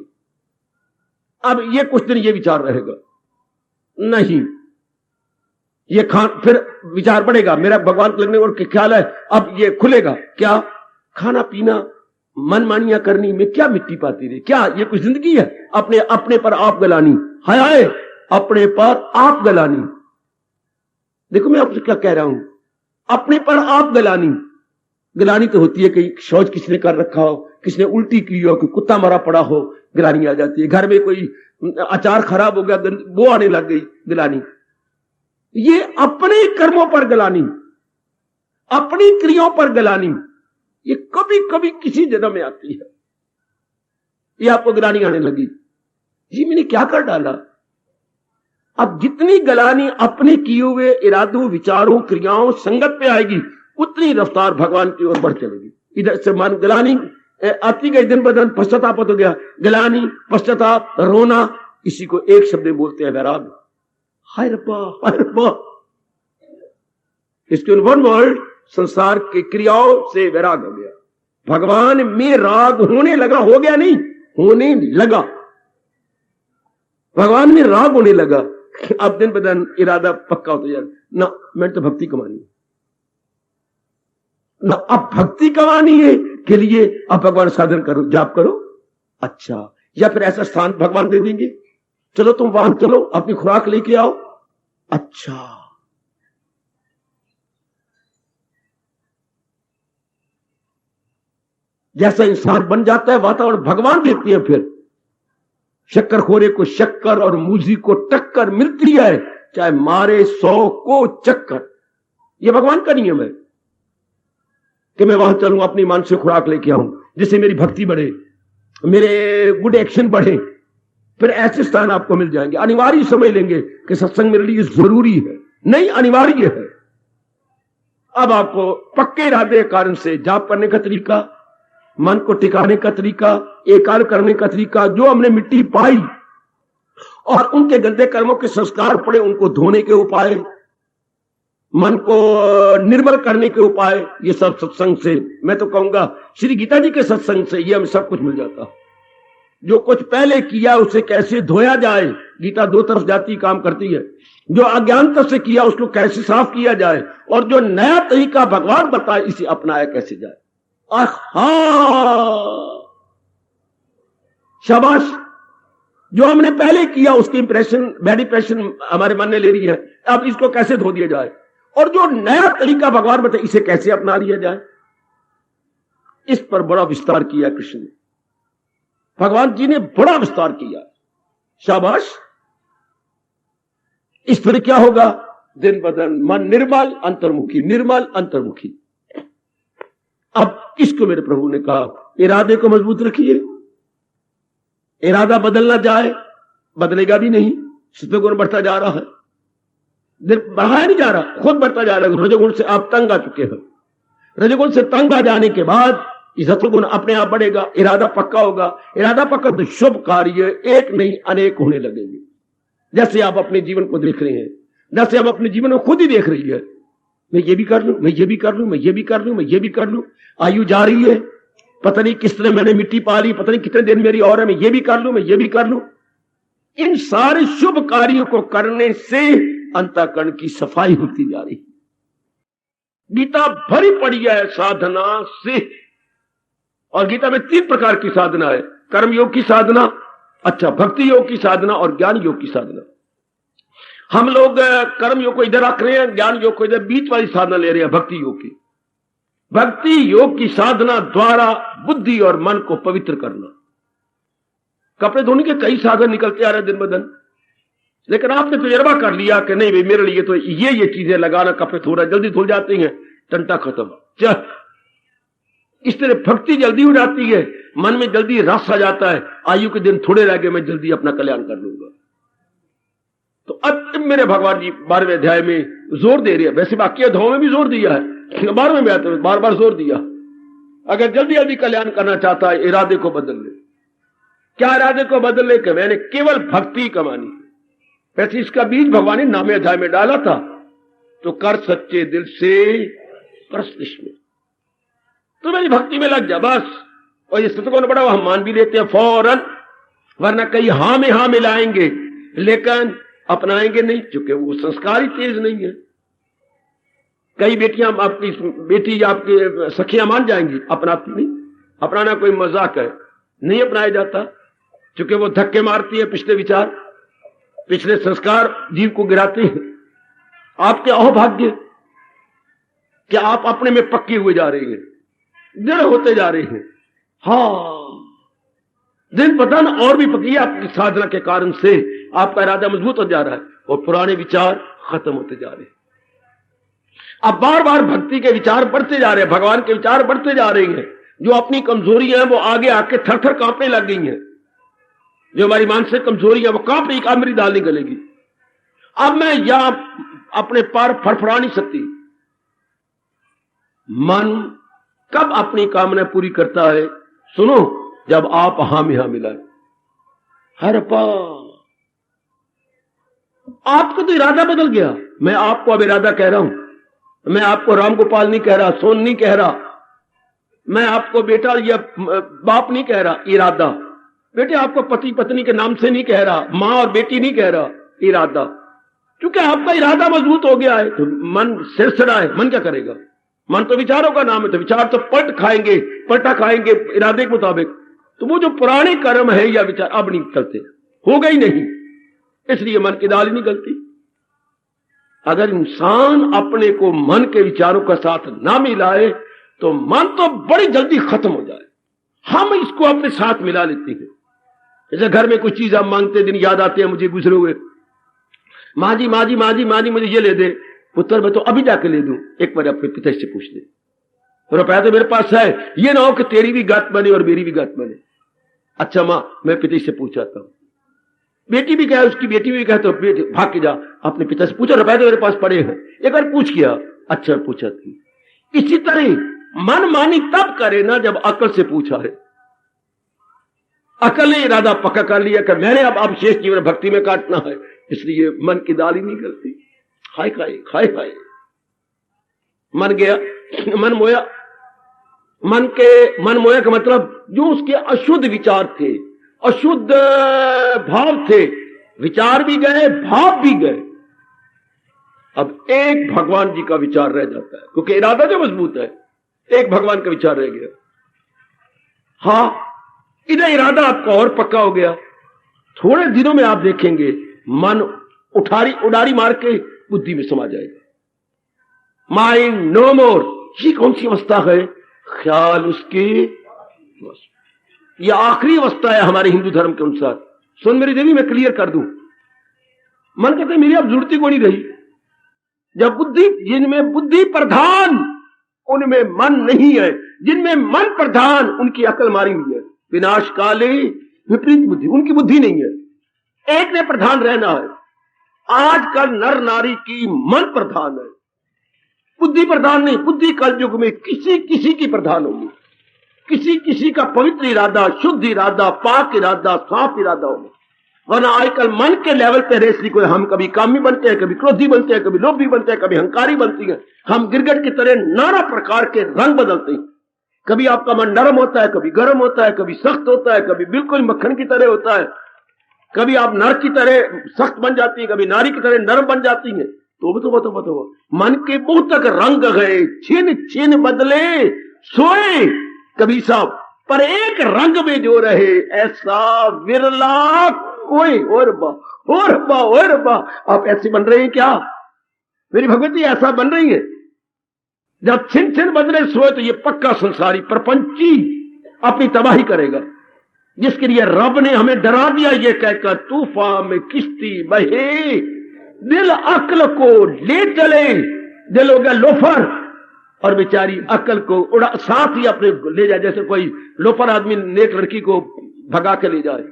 अब ये कुछ दिन ये विचार रहेगा नहीं, ये फिर विचार बढ़ेगा, मेरा भगवान को लगने और ख्याल है, अब ये खुलेगा, क्या खाना पीना मनमानियां करनी में क्या मिट्टी पाती रही, क्या ये कुछ जिंदगी है, अपने अपने पर आप गलानी, हाय हाय अपने पर आप गलानी। देखो मैं आपसे क्या कह रहा हूं, अपने पर आप गलानी। गिलानी तो होती है कि शौच किसी ने कर रखा हो, किसी ने उल्टी की हो, कोई कुत्ता मरा पड़ा हो, गिलानी आ जाती है। घर में कोई अचार खराब हो गया, वो आने लग गई, गिलानी। ये अपने कर्मों पर गलानी, अपनी क्रियाओं पर गलानी, ये कभी कभी किसी जन्म में आती है। ये आपको गिलानी आने लगी, जी मैंने क्या कर डाला। अब जितनी गलानी अपने किए हुए इरादों, विचारों, क्रियाओं, संगत पे आएगी, उतनी रफ्तार भगवान की ओर बढ़ चलेगी। इधर से मन गलानी आती गई, दिन ब दिन पश्चाताप हो गया, गलानी पश्चाताप रोना, इसी को एक शब्द में बोलते हैं वैराग। हाय रब्बा हाय रब्बा, इसके वन वर्ड संसार की क्रियाओं से वैराग हो गया। भगवान में राग होने लगा, हो गया नहीं, होने लगा, भगवान में राग होने लगा। अब दिन ब दिन इरादा पक्का होता जाए ना, मैंने तो भक्ति कमानी है ना, अब भक्ति कमानी है के लिए अब भगवान साधन करो, जाप करो, अच्छा, या फिर ऐसा स्थान भगवान दे देंगे, चलो तुम वहां चलो, अपनी खुराक लेके आओ, अच्छा। जैसा इंसान बन जाता है, वातावरण भगवान देते हैं। फिर शक्करखोरे को शक्कर और मूजी को टक्कर मिलती है, चाहे मारे 100 को चक्कर। यह भगवान का नियम है कि मैं वहां चलूं, अपनी मानसिक खुराक लेके आऊं, जिससे मेरी भक्ति बढ़े, मेरे गुड एक्शन बढ़े। फिर ऐसे स्थान आपको मिल जाएंगे। अनिवार्य समझ लेंगे कि सत्संग मेरे लिए जरूरी है, नहीं अनिवार्य है। अब आपको पक्के इरादे के कारण से जाप करने का तरीका, मन को टिकाने का तरीका, एकाग्र करने का तरीका, जो हमने मिट्टी पाई और उनके गंदे कर्मों के संस्कार पड़े, उनको धोने के उपाय, मन को निर्मल करने के उपाय, ये सब सत्संग से, मैं तो कहूंगा श्री गीता जी के सत्संग से ये हमें सब कुछ मिल जाता। जो कुछ पहले किया उसे कैसे धोया जाए, गीता 2 तरफ जाती काम करती है। जो अज्ञानता से किया उसको कैसे साफ किया जाए, और जो नया तरीका भगवान बताए इसे अपनाया कैसे जाए। शाबाश, जो हमने पहले किया उसकी इंप्रेशन, बैड इंप्रेशन हमारे मन ने ले रही है, अब इसको कैसे धो दिया जाए, और जो नया तरीका भगवान बताए इसे कैसे अपना लिया जाए। इस पर बड़ा विस्तार किया कृष्ण ने, भगवान जी ने बड़ा विस्तार किया। शाबाश। इस पर क्या होगा, दिन बदन मन निर्मल अंतर्मुखी, निर्मल अंतर्मुखी। अब इसको मेरे प्रभु ने कहा इरादे को मजबूत रखिए, इरादा बदलना जाए बदलेगा भी नहीं, सत्वगुण बढ़ता जा रहा है, दिन बढ़ाया नहीं जा रहा, खुद बढ़ता जा रहा है। रजोगुण से आप तंग आ चुके हैं, रजोगुण से तंग आ जाने के बाद सत्वगुण अपने आप बढ़ेगा, इरादा पक्का होगा, इरादा पक्का तो शुभ कार्य एक नहीं अनेक होने लगेंगे। जैसे आप अपने जीवन को देख रहे हैं, जैसे आप अपने जीवन को खुद ही देख रही है, मैं ये भी कर लूं, मैं ये भी कर लूं, मैं ये भी कर लूं, मैं ये भी कर लूं, आयु जा रही है, पता नहीं किस तरह मैंने मिट्टी पा ली, पता नहीं कितने दिन मेरी और है, मैं ये भी कर लूं, मैं ये भी कर लूं। इन सारे शुभ कार्यों को करने से अंतःकरण की सफाई होती जा रही। गीता भरी पड़ी है साधना से, और गीता में 3 प्रकार की साधना है, कर्म योग की साधना, अच्छा भक्ति योग की साधना और ज्ञान योग की साधना। हम लोग कर्म योग को इधर रख रहे हैं, ज्ञान योग को इधर बीच वाली साधना ले रहे हैं, भक्ति योग की। भक्ति योग की साधना द्वारा बुद्धि और मन को पवित्र करना। कपड़े धोने के कई साधन निकलते आ रहे दिन ब दिन, लेकिन आपने तजुर्बा कर लिया कि नहीं भाई मेरे लिए तो ये चीजें लगाना, कपड़े थोड़ा जल्दी धुल जाते हैं, टंटा खत्म। चल इस तरह भक्ति जल्दी हो जाती है, मन में जल्दी रस आ जाता है, आयु के दिन थोड़े रह गए, मैं जल्दी अपना कल्याण कर लूंगा। तो अब मेरे भगवान जी 12वें अध्याय में जोर दे रहे हैं, वैसे बाकी अध्यायों में भी जोर दिया है, 12वें में आते बार बार जोर दिया, अगर जल्दी जल्दी कल्याण करना चाहता है इरादे को बदल ले। क्या इरादे को बदल ले? कि मैंने केवल भक्ति कमानी है। वैसे इसका बीज भगवान ने 9वें अध्याय में डाला था, तो कर सच्चे दिल से परस्तिश में, तो मेरी भक्ति में लग जा बस। और ये सत्य बड़ा हम मान भी लेते हैं फौरन, वरना कई हाँ में हाँ मिलाएंगे लेकिन अपनाएंगे नहीं, चूंकि वो संस्कार ही तेज नहीं है। कई बेटियां आपकी बेटी या आपकी सखियां मान जाएंगी, अपनाती नहीं। अपनाना कोई मजाक है, नहीं अपनाया जाता, चूंकि वो धक्के मारती है, पिछले विचार पिछले संस्कार जीव को गिराते हैं। आपके अहोभाग्य कि आप अपने में पक्के हुए जा रहे हैं, दृढ़ होते जा रहे हैं। हाँ, दिन ब दिन और भी पक्की आपकी साधना के कारण से आपका इरादा मजबूत हो जा रहा है और पुराने विचार खत्म होते जा रहे हैं। अब बार बार भक्ति के विचार बढ़ते जा रहे हैं, भगवान के विचार बढ़ते जा रहे हैं। जो अपनी कमजोरियां हैं वो आगे आके थर थर कांपने लग गई हैं। जो हमारी मानसिक कमजोरी है वो कांप रही, अब मेरी दाल नहीं गलेगी, अब मैं यहां अपने पर फड़फड़ा नहीं सकती। मन कब अपनी कामना पूरी करता है? सुनो, जब आप हां में हां मिलाए। हर आपका तो इरादा बदल गया। मैं आपको अब इरादा कह रहा हूं, मैं आपको राम गोपाल नहीं कह रहा, सोन नहीं कह रहा, मैं आपको बेटा या बाप नहीं कह रहा, इरादा। बेटे आपको पति पत्नी के नाम से नहीं कह रहा, मां और बेटी नहीं कह रहा, इरादा। क्योंकि आपका इरादा मजबूत हो गया है तो मन सिरसड़ा है। मन क्या करेगा? मन तो विचारों का नाम है, तो विचार तो पलटा खाएंगे इरादे के मुताबिक। तो वो जो पुराने कर्म है या विचार अब नहीं चलते, हो गई नहीं, इसलिए मन की दाल ही नहीं गलती। अगर इंसान अपने को मन के विचारों का साथ ना मिलाए तो मन तो बड़ी जल्दी खत्म हो जाए। हम इसको अपने साथ मिला लेते हैं। जैसे घर में कुछ चीज आप मांगते दिन याद आते हैं मुझे गुजरे हुए, माँ जी माँ जी माँ जी माँ जी मुझे ये ले दे। पुत्र मैं तो अभी जाके ले दूं, एक बार अपने पिता से पूछ ले, रुपया तो मेरे पास है, ये ना हो कि तेरी भी गत बने और मेरी भी गत बने। अच्छा माँ मैं पिता से पूछाता हूं। बेटी भी कहे, उसकी बेटी भी कहे, तो बेटी भाग के जा अपने पिता से पूछो, रुपया तो मेरे पास पड़े हैं। एक बार पूछ किया, अच्छा पूछा थी। इसी तरह मन मानी तब करे ना जब अकल से पूछा है। अकल ने इरादा पक्का कर लिया कि मैंने अब शेष जीवन भक्ति में काटना है, इसलिए मन की दाल ही नहीं गलती। खाए खाए खाए खाए मन गया, मन मोया। मन मोया का मतलब जो उसके अशुद्ध विचार थे, अशुद्ध भाव थे, विचार भी गए, भाव भी गए। अब एक भगवान जी का विचार रह जाता है, क्योंकि इरादा जो मजबूत है, एक भगवान का विचार रह गया। हां, इधर इरादा आपका और पक्का हो गया। थोड़े दिनों में आप देखेंगे मन उडारी मार के बुद्धि में समा जाएगा। माइंड नो मोर। ये कौन सी अवस्था है? ख्याल उसकी, यह आखिरी अवस्था है हमारे हिंदू धर्म के अनुसार। सुन मेरी देवी, मैं क्लियर कर दूं, मन कहते मेरी अब जरूरत ही कोई नहीं रही। जब बुद्धि, जिनमें बुद्धि प्रधान उनमें मन नहीं है, जिनमें मन प्रधान उनकी अकल मारी हुई है। विनाश काले विपरीत बुद्धि, उनकी बुद्धि नहीं है, एक ने प्रधान रहना है। आजकल नर नारी की मन प्रधान है, बुद्धि प्रधान नहीं। बुद्धि कल युग में किसी किसी की प्रधान होगी, किसी किसी का पवित्र इरादा, शुद्ध इरादा, पाक इरादा, साफ इरादा होगा। वरना आजकल मन के लेवल पे रेस नहीं कोई। हम कभी कामी बनते हैं, कभी क्रोधी बनते हैं, कभी लोभी बनते हैं, कभी हंकारी बनती है। हम गिरगिट की तरह नाना प्रकार के रंग बदलते हैं। कभी आपका मन नरम होता है, कभी गर्म होता है, कभी सख्त होता है, कभी बिल्कुल मक्खन की तरह होता है। कभी आप नर की तरह सख्त बन जाती है, कभी नारी की तरह नरम बन जाती है। तो मन के बहुत तक रंग गए, छिन छिन बदले सोए कभी साहब, पर एक रंग में जो रहे ऐसा विरला कोई। और बा आप ऐसे बन रहे हैं क्या मेरी भगवती? ऐसा बन रही है? जब छिन छिन बदले सोए तो ये पक्का संसारी प्रपंची अपनी तबाही करेगा, जिसके लिए रब ने हमें डरा दिया ये कहकर तूफान में किश्ती बहे, दिल अक्ल को ले चले। दिल हो गया लोफर और बेचारी अक्ल को उड़ा साथ ही अपने ले जाए, जैसे कोई लोफर आदमी नेक लड़की को भगा के ले जाए।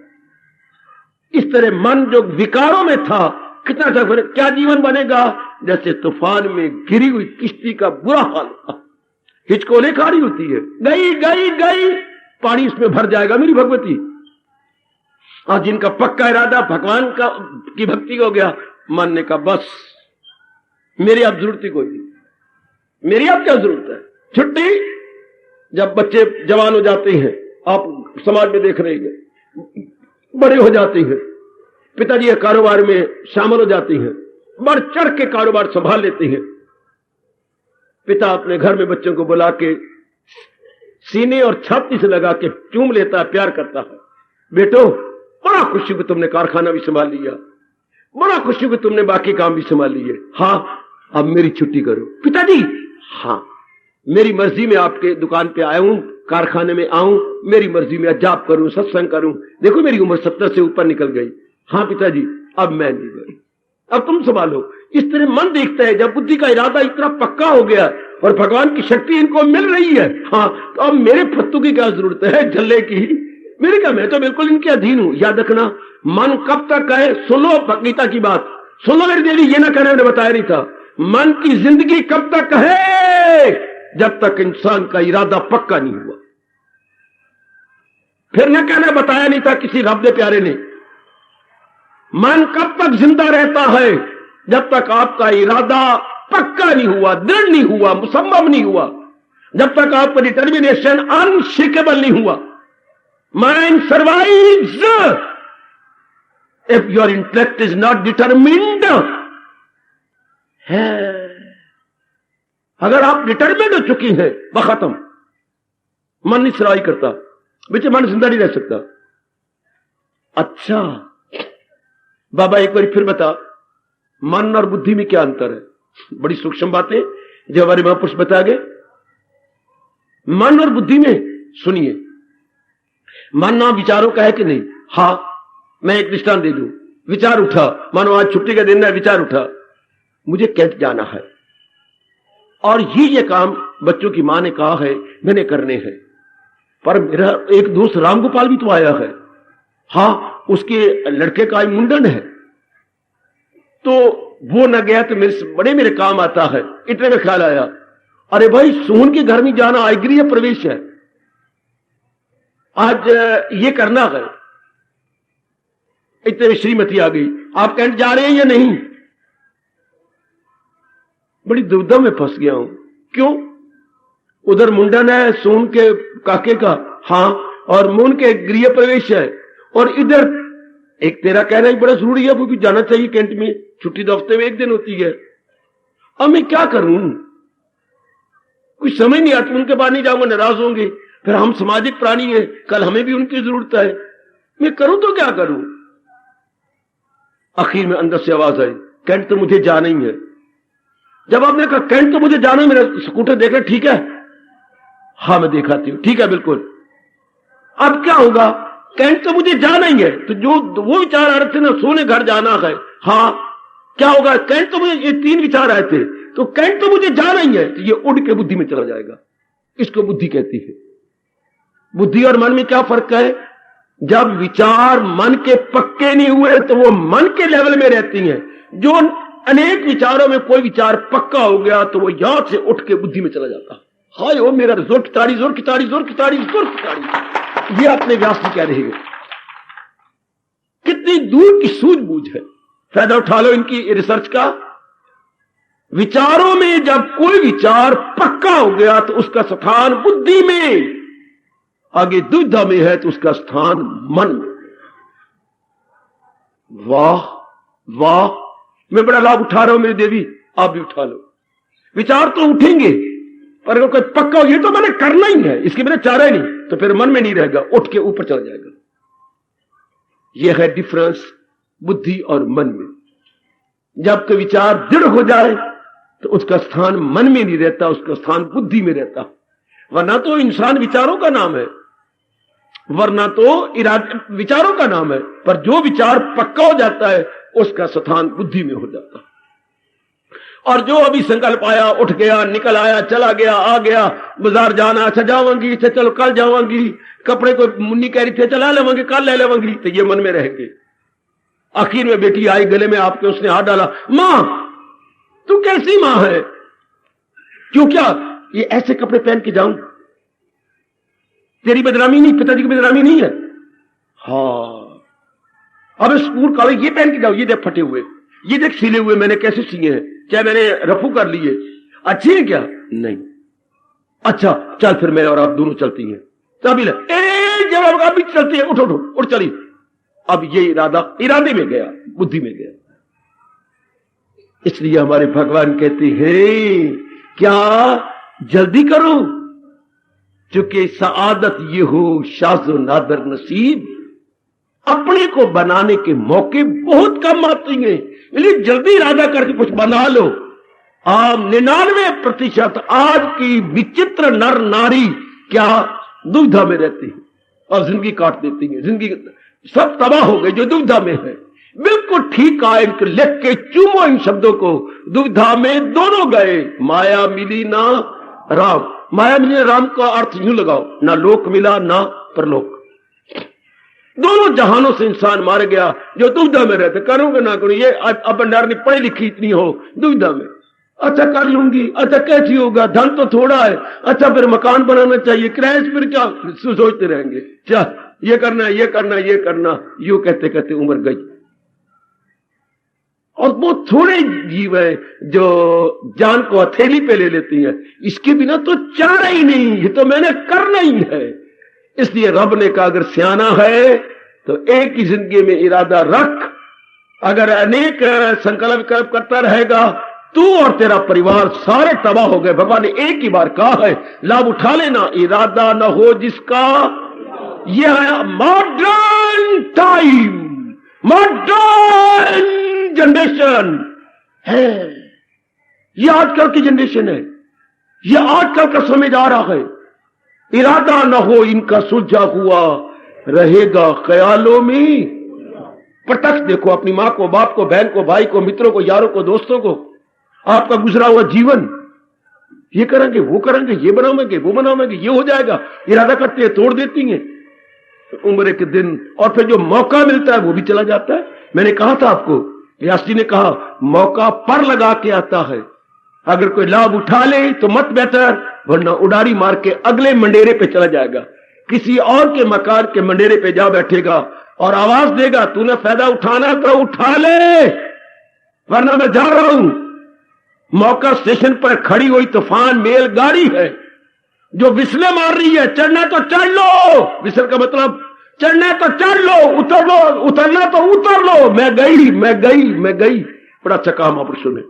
इस तरह मन जो विकारों में था, कितना क्या जीवन बनेगा? जैसे तूफान में गिरी हुई किश्ती का बुरा हाल, हिचकोले खारी होती है, गई गई गई, पानी इसमें भर जाएगा मेरी भगवती। और जिनका पक्का इरादा भगवान का की भक्ति हो गया, मन ने कहा बस मेरी अब जरूरत ही कोई नहीं, मेरी अब क्या जरूरत है, छुट्टी। जब बच्चे जवान हो जाते हैं, आप समाज में देख रहे हैं, बड़े हो जाते हैं, पिताजी कारोबार में शामिल हो जाते हैं, बढ़ चढ़ के कारोबार संभाल लेते हैं। पिता अपने घर में बच्चों को बुला के सीने और छाती से लगा के चूम लेता है, प्यार करता है। बेटो बड़ा खुशी कि तुमने कारखाना भी संभाल लिया, बड़ा खुशी कि तुमने बाकी काम भी संभाल लिए। हाँ अब मेरी छुट्टी करो। पिताजी हाँ मेरी मर्जी में आपके दुकान पे आया हूं, कारखाने में आऊं, मेरी मर्जी में जाप करूं, सत्संग करूं। देखो मेरी उम्र 70 से ऊपर निकल गई। हाँ पिताजी अब मैं नहीं गई, अब तुम संभालो। इस तरह मन देखता है। जब बुद्धि का इरादा इतना पक्का हो गया और भगवान की शक्ति इनको मिल रही है, हाँ तो अब मेरे फत्तू की क्या जरूरत है, झल्ले की? मेरे क्या, मैं तो बिल्कुल इनके अधीन हूं। याद रखना, मन कब तक है? सुनो गीता की बात, सुनो मेरी देवी, ये ना कहना मैंने बताया नहीं था। मन की जिंदगी कब तक है? जब तक इंसान का इरादा पक्का नहीं हुआ। फिर न कहना बताया नहीं था किसी रब ने प्यारे ने। मन कब तक जिंदा रहता है? जब तक आपका इरादा पक्का नहीं हुआ, दृढ़ नहीं हुआ, मुसम्मम नहीं हुआ, जब तक आपका डिटर्मिनेशन अनशेकेबल नहीं हुआ। Mind survives if your intellect is not determined. है अगर आप डिटरमिन्ड हो चुकी हैं, वह खत्म। मन नहीं सर्वाइव करता, बेचे मन जिंदा नहीं रह सकता। अच्छा बाबा एक बार फिर बता, मन और बुद्धि में क्या अंतर है? बड़ी सूक्ष्म बातें जो हमारे महापुरुष बता गए। मन और बुद्धि में सुनिए, मन ना विचारों का है कि नहीं? हाँ मैं एक दृष्टांत दे दूं। विचार उठा, मानो आज छुट्टी का दिन है, विचार उठा मुझे कैंट जाना है, और ये काम बच्चों की मां ने कहा है मैंने करने हैं। पर मेरा एक दोस्त रामगोपाल भी तो आया है, हाँ उसके लड़के का मुंडन है, तो वो न गया तो मेरे काम आता है। इतने में ख्याल आया, अरे भाई सोहन के घर में जाना आयगृह प्रवेश है, आज ये करना है। इतने में श्रीमती आ गई, आप कैंट जा रहे हैं या नहीं? बड़ी दुविधा में फंस गया हूं। क्यों? उधर मुंडन है सोहन के काके का, हाँ, और मोहन के गृह प्रवेश है, और इधर एक तेरा कहना ही बड़ा जरूरी है, वो भी जाना चाहिए कैंट में, छुट्टी तो हफ्ते में एक दिन होती है। अब मैं क्या करूं? कुछ समझ नहीं आता। उनके पास नहीं जाऊंगा, नाराज होंगे, फिर हम सामाजिक प्राणी हैं, कल हमें भी उनकी जरूरत है। मैं करूं तो क्या करूं? आखिर में अंदर से आवाज आई, कैंट तो मुझे जाना ही है। जब आपने कहा कैंट तो मुझे जाना है, मेरा स्कूटर देख रहे, ठीक है? हाँ मैं दिखाती हूं, ठीक है बिल्कुल। अब क्या होगा? कैंट तो मुझे जाना ही है। तो जो वो विचार आ रहे थे ना, सोने घर जाना है, हाँ क्या होगा? कैंट तो मुझे ये 3 विचार आए थे, तो कैंट तो मुझे जाना ही है, तो ये उड़ के बुद्धि में चला जाएगा। इसको बुद्धि कहती है। बुद्धि और मन में क्या फर्क है? जब विचार मन के पक्के नहीं हुए तो वो मन के लेवल में रहती हैं। जो अनेक विचारों में कोई विचार पक्का हो गया तो वो यहां से उठ के बुद्धि में चला जाता। हाय ओ मेरा जोर खिताड़ी, जोर खिताड़ी, जोर खिताड़ी, जोर खिताड़ी। ये अपने व्यास जी कह रहे हैं। कितनी दूर की सूझबूझ है। फायदा उठा लो इनकी रिसर्च का। विचारों में जब कोई विचार पक्का हो गया तो उसका स्थान बुद्धि में, आगे दुविधा में है तो उसका स्थान मन में। वाह वाह, मैं बड़ा लाभ उठा रहा हूं मेरी देवी, आप भी उठा लो। विचार तो उठेंगे पर अगर कोई पक्का हो, ये तो मैंने करना ही है, इसके बिना चारा ही नहीं, तो फिर मन में नहीं रहेगा, उठ के ऊपर चला जाएगा। यह है डिफरेंस बुद्धि और मन में। जब कोई विचार दृढ़ हो जाए तो उसका स्थान मन में नहीं रहता, उसका स्थान बुद्धि में रहता। वरना तो इंसान विचारों का नाम है, वरना तो इरादे विचारों का नाम है, पर जो विचार पक्का हो जाता है उसका स्थान बुद्धि में हो जाता है। और जो अभी संकल्प आया, उठ गया, निकल आया, चला गया, आ गया, बाजार जाना, अच्छा जाऊंगी, अच्छा चलो कल जाऊंगी, कपड़े को मुन्नी कह रही थी चला लेवांगी, कल ले लेवांगी, तो ये मन में रहेंगे। आखिर में बेटी आई गले में आपके, उसने हाथ डाला, मां तू कैसी मां है? क्यों, क्या ये ऐसे कपड़े पहन के जाऊं? तेरी बदनामी नहीं, पिताजी की बदनामी नहीं है। हाँ, अब स्कूल कॉलेज ये पहन के जाओ, ये देख फटे हुए, ये देख सिले हुए मैंने कैसे सिए हैं, क्या मैंने रफू कर लिए, अच्छी है क्या? नहीं। अच्छा चल फिर मैं और आप दोनों चलती हैं। तभी जब आप भी चलती है, उठो उठो उठ चली। अब ये इरादे में गया, बुद्धि में गया। इसलिए हमारे भगवान कहते हैं क्या जल्दी करो, चूंकि सआदत ये हो शाज़ो नादर नसीब। अपने को बनाने के मौके बहुत कम आते हैं, इसलिए जल्दी इरादा करके कुछ बना लो। 99% आज की विचित्र नर नारी क्या दुविधा में रहती है और जिंदगी काट देती है। जिंदगी सब तबाह हो गई जो दुविधा में है। बिल्कुल ठीक है, इनको लिख के चूमो इन शब्दों को। दुविधा में दोनों गए, माया मिली ना राम। माया मिली राम का अर्थ यूं लगाओ, ना लोक मिला ना परलोक। दोनों जहानों से इंसान मार गया जो दुविधा में रहते, करूंगा ना करूं। ये अब भंडारनी पढ़ी लिखी इतनी हो, दुविधा में, अच्छा कर लूंगी, अच्छा कैसी होगा, धन तो थोड़ा है, अच्छा फिर मकान बनाना चाहिए, किराए फिर क्या सोचते रहेंगे, क्या ये करना ये करना ये करना, यूं कहते कहते उम्र गई। और वो थोड़े जीव है जो जान को हथेली पे ले लेती है, इसके बिना तो चारा ही नहीं, ये तो मैंने करना ही है। इसलिए रब ने कहा अगर सियाना है तो एक ही जिंदगी में इरादा रख। अगर अनेक संकल्प करता रहेगा तू और तेरा परिवार सारे तबाह हो गए। भगवान ने एक ही बार कहा है, लाभ उठा लेना, इरादा न हो जिसका। यह है मॉडर्न टाइम, मॉडर्न जनरेशन है। यह आजकल की जनरेशन है, यह आजकल का समय जा रहा है। इरादा न हो इनका सुलझा हुआ रहेगा ख्यालों में। पटक देखो अपनी मां को, बाप को, बहन को, भाई को, मित्रों को, यारों को, दोस्तों को, आपका गुजरा हुआ जीवन। ये करेंगे, वो करेंगे, ये बनावेंगे, वो बनावेंगे, ये हो जाएगा। इरादा करते हैं, तोड़ देती हैं उम्र के दिन, और फिर जो मौका मिलता है वो भी चला जाता है। मैंने कहा था आपको, व्यास जी ने कहा मौका पर लगा के आता है। अगर कोई लाभ उठा ले तो मत बेहतर, वरना उडारी मार के अगले मंडेरे पे चला जाएगा, किसी और के मकान के मंडेरे पे जा बैठेगा और आवाज देगा तूने फायदा उठाना तो उठा ले, वरना मैं जा रहा हूं। मौका स्टेशन पर खड़ी हुई तूफान मेल गाड़ी है जो विसले मार रही है। चढ़ना तो चढ़ लो, विसल का मतलब चढ़ना तो चढ़ लो, उतर लो, उतरना तो उतर लो। मैं गई मैं गई मैं गई। बड़ा अच्छा कहा महापुरुषों ने।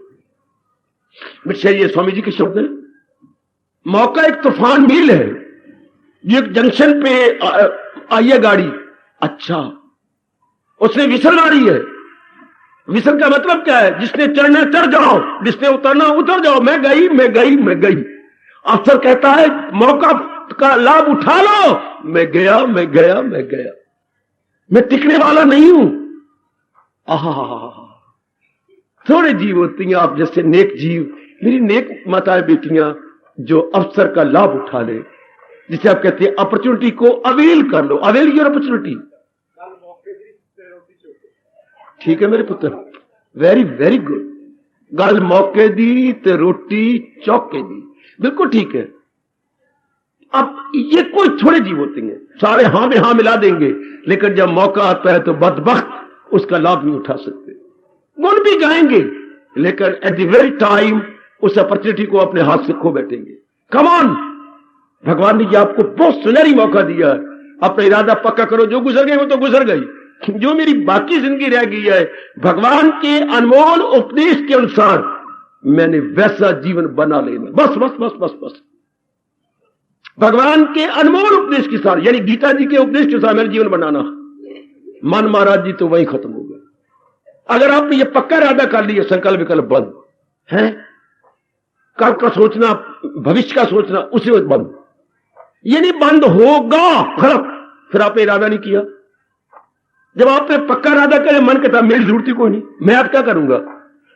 ये स्वामी जी के शब्द है। मौका एक तूफान मील है, ये जंक्शन पे आई है गाड़ी, अच्छा उसने विसल मारी है। विसल का मतलब क्या है? जिसने चढ़ना चढ़ जाओ, जिसने उतरना उतर जाओ। मैं गई मैं गई मैं गई। अफसर कहता है मौका का लाभ उठा लो। मैं गया मैं गया मैं गया, मैं टिकने वाला नहीं हूं। आहा, थोड़े जीव होती हैं आप जैसे नेक जीव, मेरी नेक माताएं बेटियां जो अवसर का लाभ उठा ले, जिसे आप कहते हैं अपॉर्चुनिटी को अवेल कर लो, अवेल योर अपॉर्चुनिटी। ठीक है मेरे पुत्र, वेरी वेरी गुड। गल मौके दी ते रोटी चौके दी, बिल्कुल ठीक है। अब ये कोई थोड़े जीव होते हैं, सारे हां में हां मिला देंगे, लेकिन जब मौका आता है तो बदबख्त उसका लाभ नहीं उठा सकते। गुण भी गाएंगे लेकिन एट द वेरी टाइम उस अपॉर्चुनिटी को अपने हाथ से खो बैठेंगे। कम ऑन, भगवान ने आपको बहुत सुनहरी मौका दिया, अपना इरादा पक्का करो। जो गुजर गई वो तो गुजर गई, जो मेरी बाकी जिंदगी रह गई है भगवान के अनमोल उपदेश के अनुसार मैंने वैसा जीवन बना लेना, बस बस बस बस बस। भगवान के अनमोल उपदेश के साथ, यानी गीता जी के उपदेश के साथ मैंने जीवन बनाना। मन महाराज जी तो वहीं खत्म हो गया। अगर आपने ये पक्का इरादा कर लिया, संकल्प विकल्प बंद है, कल का सोचना, भविष्य का सोचना, उसी वक्त बंद। ये नहीं बंद होगा, गलत, फिर आपने इरादा नहीं किया। जब आपने पक्का इरादा करे, मन कहता मेरी जरूरत ही कोई नहीं, मैं अब क्या करूंगा।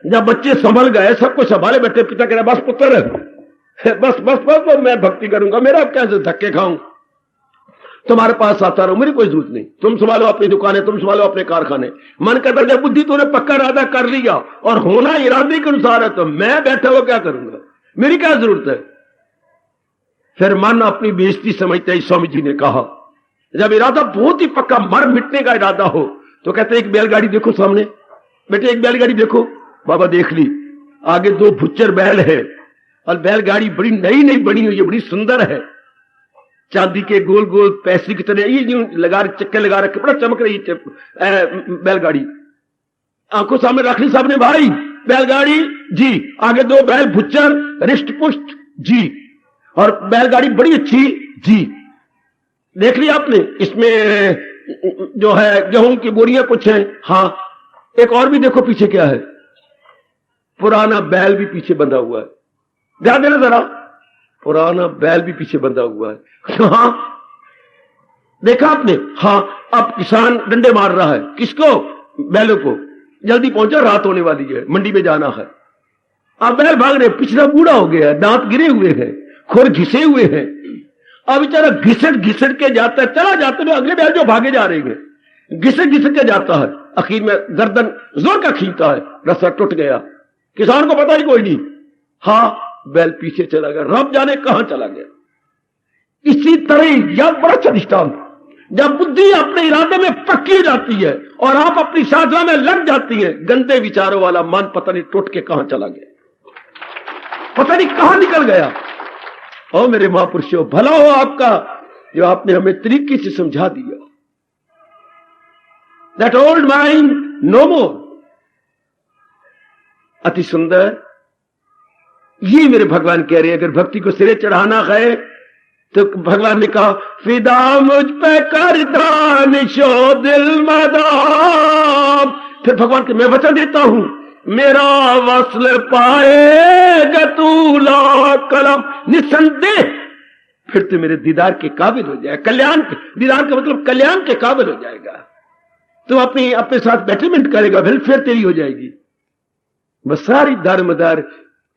जब बच्चे संभल गए, सबको संभाले बैठे, पिता कह रहा बस पुत्र बस बस बस बस मैं भक्ति करूंगा, मेरा अब कैसे धक्के खाऊं, तुम्हारे पास आता रहो, मेरी कोई जरूरत नहीं, तुम संभालो अपनी दुकानें, तुम संभालो अपने कारखाने। मन कहता जब बुद्धि तूने पक्का इरादा कर लिया और होना इरादे के अनुसार है, तो मैं बैठा हुआ क्या करूंगा, मेरी क्या जरूरत है। फिर मन अपनी बेइज्जती समझते ही स्वामी जी ने कहा, जब इरादा बहुत ही पक्का मर मिटने का इरादा हो तो कहते एक बैलगाड़ी देखो सामने, बेटे एक बैलगाड़ी देखो। बाबा देख ली, आगे दो भुच्चर बैल है और बैलगाड़ी बड़ी नई नई बनी हुई है, बड़ी सुंदर है, चांदी के गोल गोल पैसे की तरह ये लगा चक्के लगा रखे, बड़ा चमक रही बैलगाड़ी। आंखों सामने रख ली सामने, भाई बैलगाड़ी जी, आगे दो बैल भुच्चर रिष्ट पुष्ट जी, और बैलगाड़ी बड़ी अच्छी जी। देख लिया आपने, इसमें जो है गेहूं की बोरियां कुछ हैं, हाँ एक और भी देखो पीछे क्या है, पुराना बैल भी पीछे बंधा हुआ है, ध्यान देना जरा, पुराना बैल भी पीछे बंधा हुआ है। हाँ देखा आपने, हाँ अब किसान डंडे मार रहा है, किसको, बैलों को, जल्दी पहुंचा, रात होने वाली है, मंडी में जाना है। अब बैल भाग रहे, पिछला बूढ़ा हो गया है, दांत गिरे हुए हैं, खुर घिसे हुए हैं, अब बेचारा घिसट घिसट के जाता है, चला जाते हुए अगले बैल जो भागे जा रहे हैं, घिसट घिसट के जाता है, आखिर में गर्दन जोर का खींचता है, रस्सा टूट गया, किसान को पता ही कोई नहीं, हाँ बैल पीछे चला गया, रब जाने कहां चला गया। इसी तरह यह बड़ा अच्छा दृष्टांत, जब बुद्धि अपने इरादे में पक्की हो जाती है और आप अपनी साधना में लग जाती है, गंदे विचारों वाला मन पता नहीं टूट के कहां चला गया, पता नहीं कहां निकल गया। ओ मेरे महापुरुषों, भला हो आपका जो आपने हमें तरीके से समझा दिया। दैट ओल्ड माइंड नो मोर, अति सुंदर। ये मेरे भगवान कह रहे हैं, अगर भक्ति को सिरे चढ़ाना है तो भगवान ने कहा फिदा मुझ पे कर दानिशो दिल मदाम। फिर भगवान के मैं वचन देता हूं, मेरा वस्ल पाएगा तू ला कलम, निसंदेह फिर तो मेरे दीदार के काबिल हो जाएगा। कल्याण के दीदार का मतलब कल्याण के काबिल हो जाएगा, तो अपने साथ बेटरमेंट करेगा, वेलफेयर तेरी हो जाएगी। बस सारी दारमदार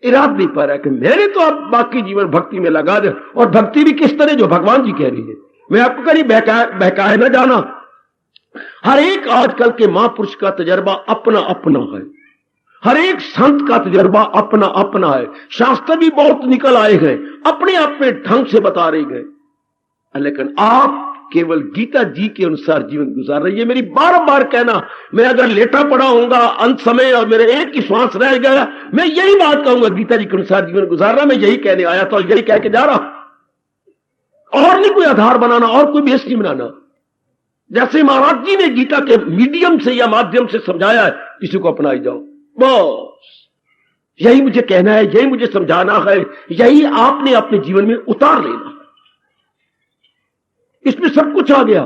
इराद नहीं पा रहा कि मैंने तो अब बाकी जीवन भक्ति में लगा दे, और भक्ति भी किस तरह जो भगवान जी कह रही है। मैं आपको कहीं बहकाए ना जाना, हर एक आजकल के महापुरुष का तजर्बा अपना अपना है, हर एक संत का तजर्बा अपना अपना है, शास्त्र भी बहुत निकल आए हैं, अपने आप में ढंग से बता रहे हैं, लेकिन आप केवल गीता जी के अनुसार जीवन गुजार रही है। मेरी बार बार कहना, मैं अगर लेटा पड़ा होऊंगा अंत समय और मेरे एक ही श्वास रह गया, मैं यही बात कहूंगा, गीता जी के अनुसार जीवन गुजार रहा, मैं यही कहने आया था और यही कह के जा रहा, और नहीं कोई आधार बनाना और कोई बेस नहीं बनाना। जैसे महाराज जी ने गीता के मीडियम से या माध्यम से समझाया है, इसी को अपनाई जाओ, बस यही मुझे कहना है, यही मुझे समझाना है, यही आपने अपने जीवन में उतार लेना है। इसमें सब कुछ आ गया।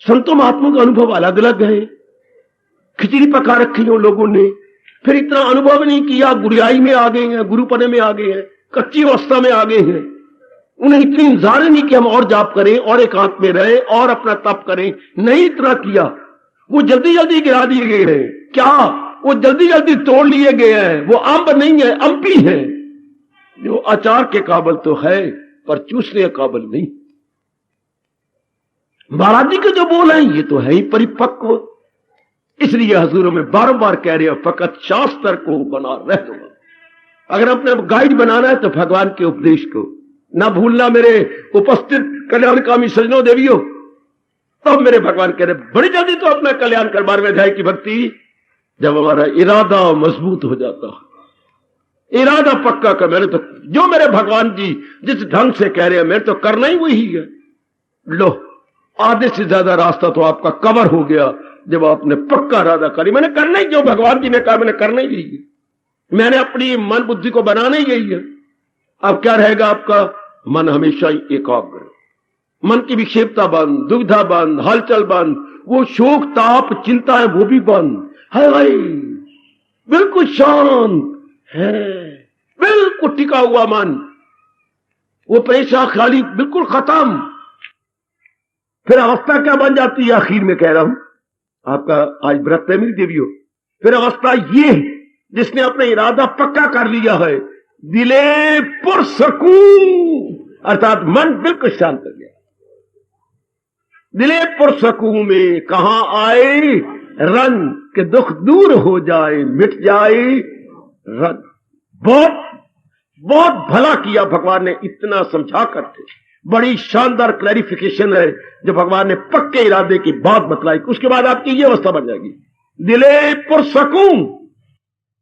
संतों महात्माओं का अनुभव अलग अलग है, खिचड़ी पका रखी है लोगों ने, फिर इतना अनुभव नहीं किया, गुरियाई में आ गए हैं, गुरुपने में आ गए हैं, कच्ची अवस्था में आ गए हैं, उन्हें इतनी इंतजार नहीं कि हम और जाप करें और एकांत में रहे और अपना तप करें, नहीं इतना किया, वो जल्दी जल्दी गिरा दिए गए हैं। क्या वो जल्दी जल्दी तोड़ लिए गए हैं। वो अम्ब नहीं है, अम्पी है। जो अचार के काबिल तो है पर चूसने के काबिल नहीं। महाराज जी के जो बोल हैं ये तो है ही परिपक्व। इसलिए हजूरों में बार बार कह रहे हैं फकत शास्त्र को बना रह दो। अगर अपने गाइड बनाना है तो भगवान के उपदेश को ना भूलना। मेरे उपस्थित कल्याणकामी सजनों देवियों, तब मेरे भगवान कह रहे बड़ी जल्दी तो अपना कल्याण कर बार में जाए की भक्ति जब हमारा इरादा मजबूत हो जाता है। इरादा पक्का कर। मेरे तो जो मेरे भगवान जी जिस ढंग से कह रहे हैं मेरे तो करना ही वही है। लो आधे से ज्यादा रास्ता तो आपका कवर हो गया जब आपने पक्का इरादा करी। मैंने करना ही जो भगवान जी ने कहा मैंने करना ही यही है। मैंने अपनी मन बुद्धि को बनाना ही यही है। अब क्या रहेगा आपका मन हमेशा ही एकाग्र, मन की विक्षेपता बंद, दुविधा बंद, हलचल बंद, वो शोक ताप चिंता है वो भी बंद है भाई। बिल्कुल शांत है, बिल्कुल टिका हुआ मन। वो परेशान खाली बिल्कुल खत्म। फिर अवस्था क्या बन जाती है? आखिर में कह रहा हूं आपका आज व्रत है मेरी देवियों। फिर अवस्था ये जिसने अपना इरादा पक्का कर लिया है, दिले पुरसकून, अर्थात मन बिल्कुल शांत कर गया। दिले पुरसकून में कहां आए रन के दुख दूर हो जाए, मिट जाए रन। बहुत बहुत भला किया भगवान ने इतना समझा करके। बड़ी शानदार क्लैरिफिकेशन है जो भगवान ने पक्के इरादे की बात बतलाई। उसके बाद आपकी ये अवस्था बन जाएगी दिले पुरसकून,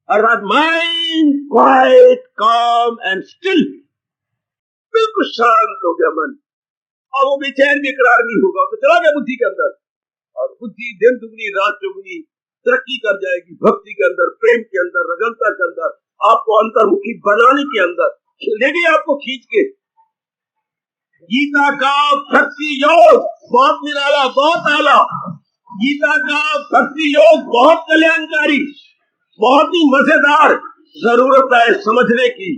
अर्थात माइंड क्वाइट काम एंड स्टिल, बिल्कुल शांत हो गया मन। और वो बेचैन बेकरार नहीं होगा, तो चला गया बुद्धि के अंदर। और बुद्धि दिन दुगनी रात चौगुनी तरक्की कर जाएगी भक्ति के अंदर, प्रेम के अंदर, रगलता के अंदर, आपको अंतर्मुखी बनाने के अंदर ले गई आपको खींच के। गीता का भक्ति योग बहुत निराला, बहुत आला। गीता का भक्ति योग बहुत कल्याणकारी, बहुत ही मजेदार। जरूरत है समझने की,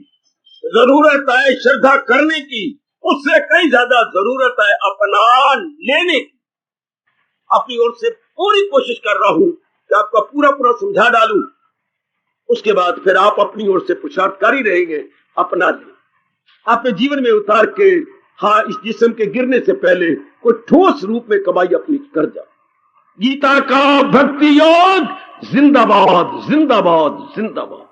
जरूरत है श्रद्धा करने की, उससे कई ज्यादा जरूरत है अपना लेने की। अपनी ओर से पूरी कोशिश कर रहा हूं कि आपका पूरा पूरा समझा डालूं। उसके बाद फिर आप अपनी ओर से पुरुषार्थ कर ही रहेंगे। अपना ले अपने जीवन में उतार के, हाँ, इस जिस्म के गिरने से पहले कोई ठोस रूप में कमाई अपनी कर जा। गीता का भक्ति योग जिंदाबाद, जिंदाबाद, जिंदाबाद।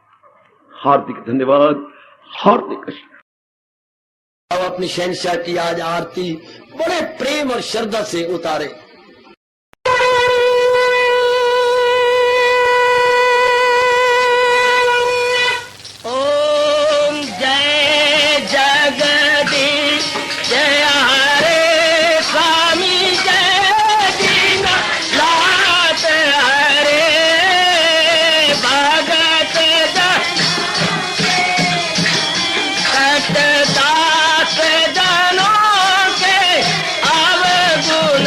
हार्दिक धन्यवाद, हार्दिक अब अपनी शहंशाह की आज आरती बड़े प्रेम और श्रद्धा से उतारे। ओम जय जगदीश जय हरे स्वामी जय दीना लात हरे भगत दास जनों के अवगुण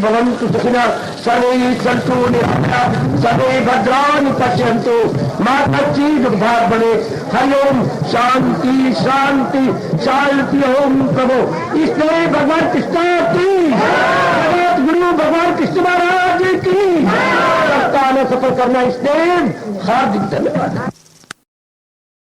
भवन्तु सुखिनः सर्वे सन्तु निरामयाः सर्वे भद्राणि पश्यन्तु मा कश्चित् दुःखभाग् भवेत्। हरि ओम शांति शांति शांति। ओम प्रभु इसलिए भगवान कृष्ण की जगत गुरु भगवान कृष्ण महाराज की सत्ता में सफल करना इसलिए हार्दिक धन्यवाद।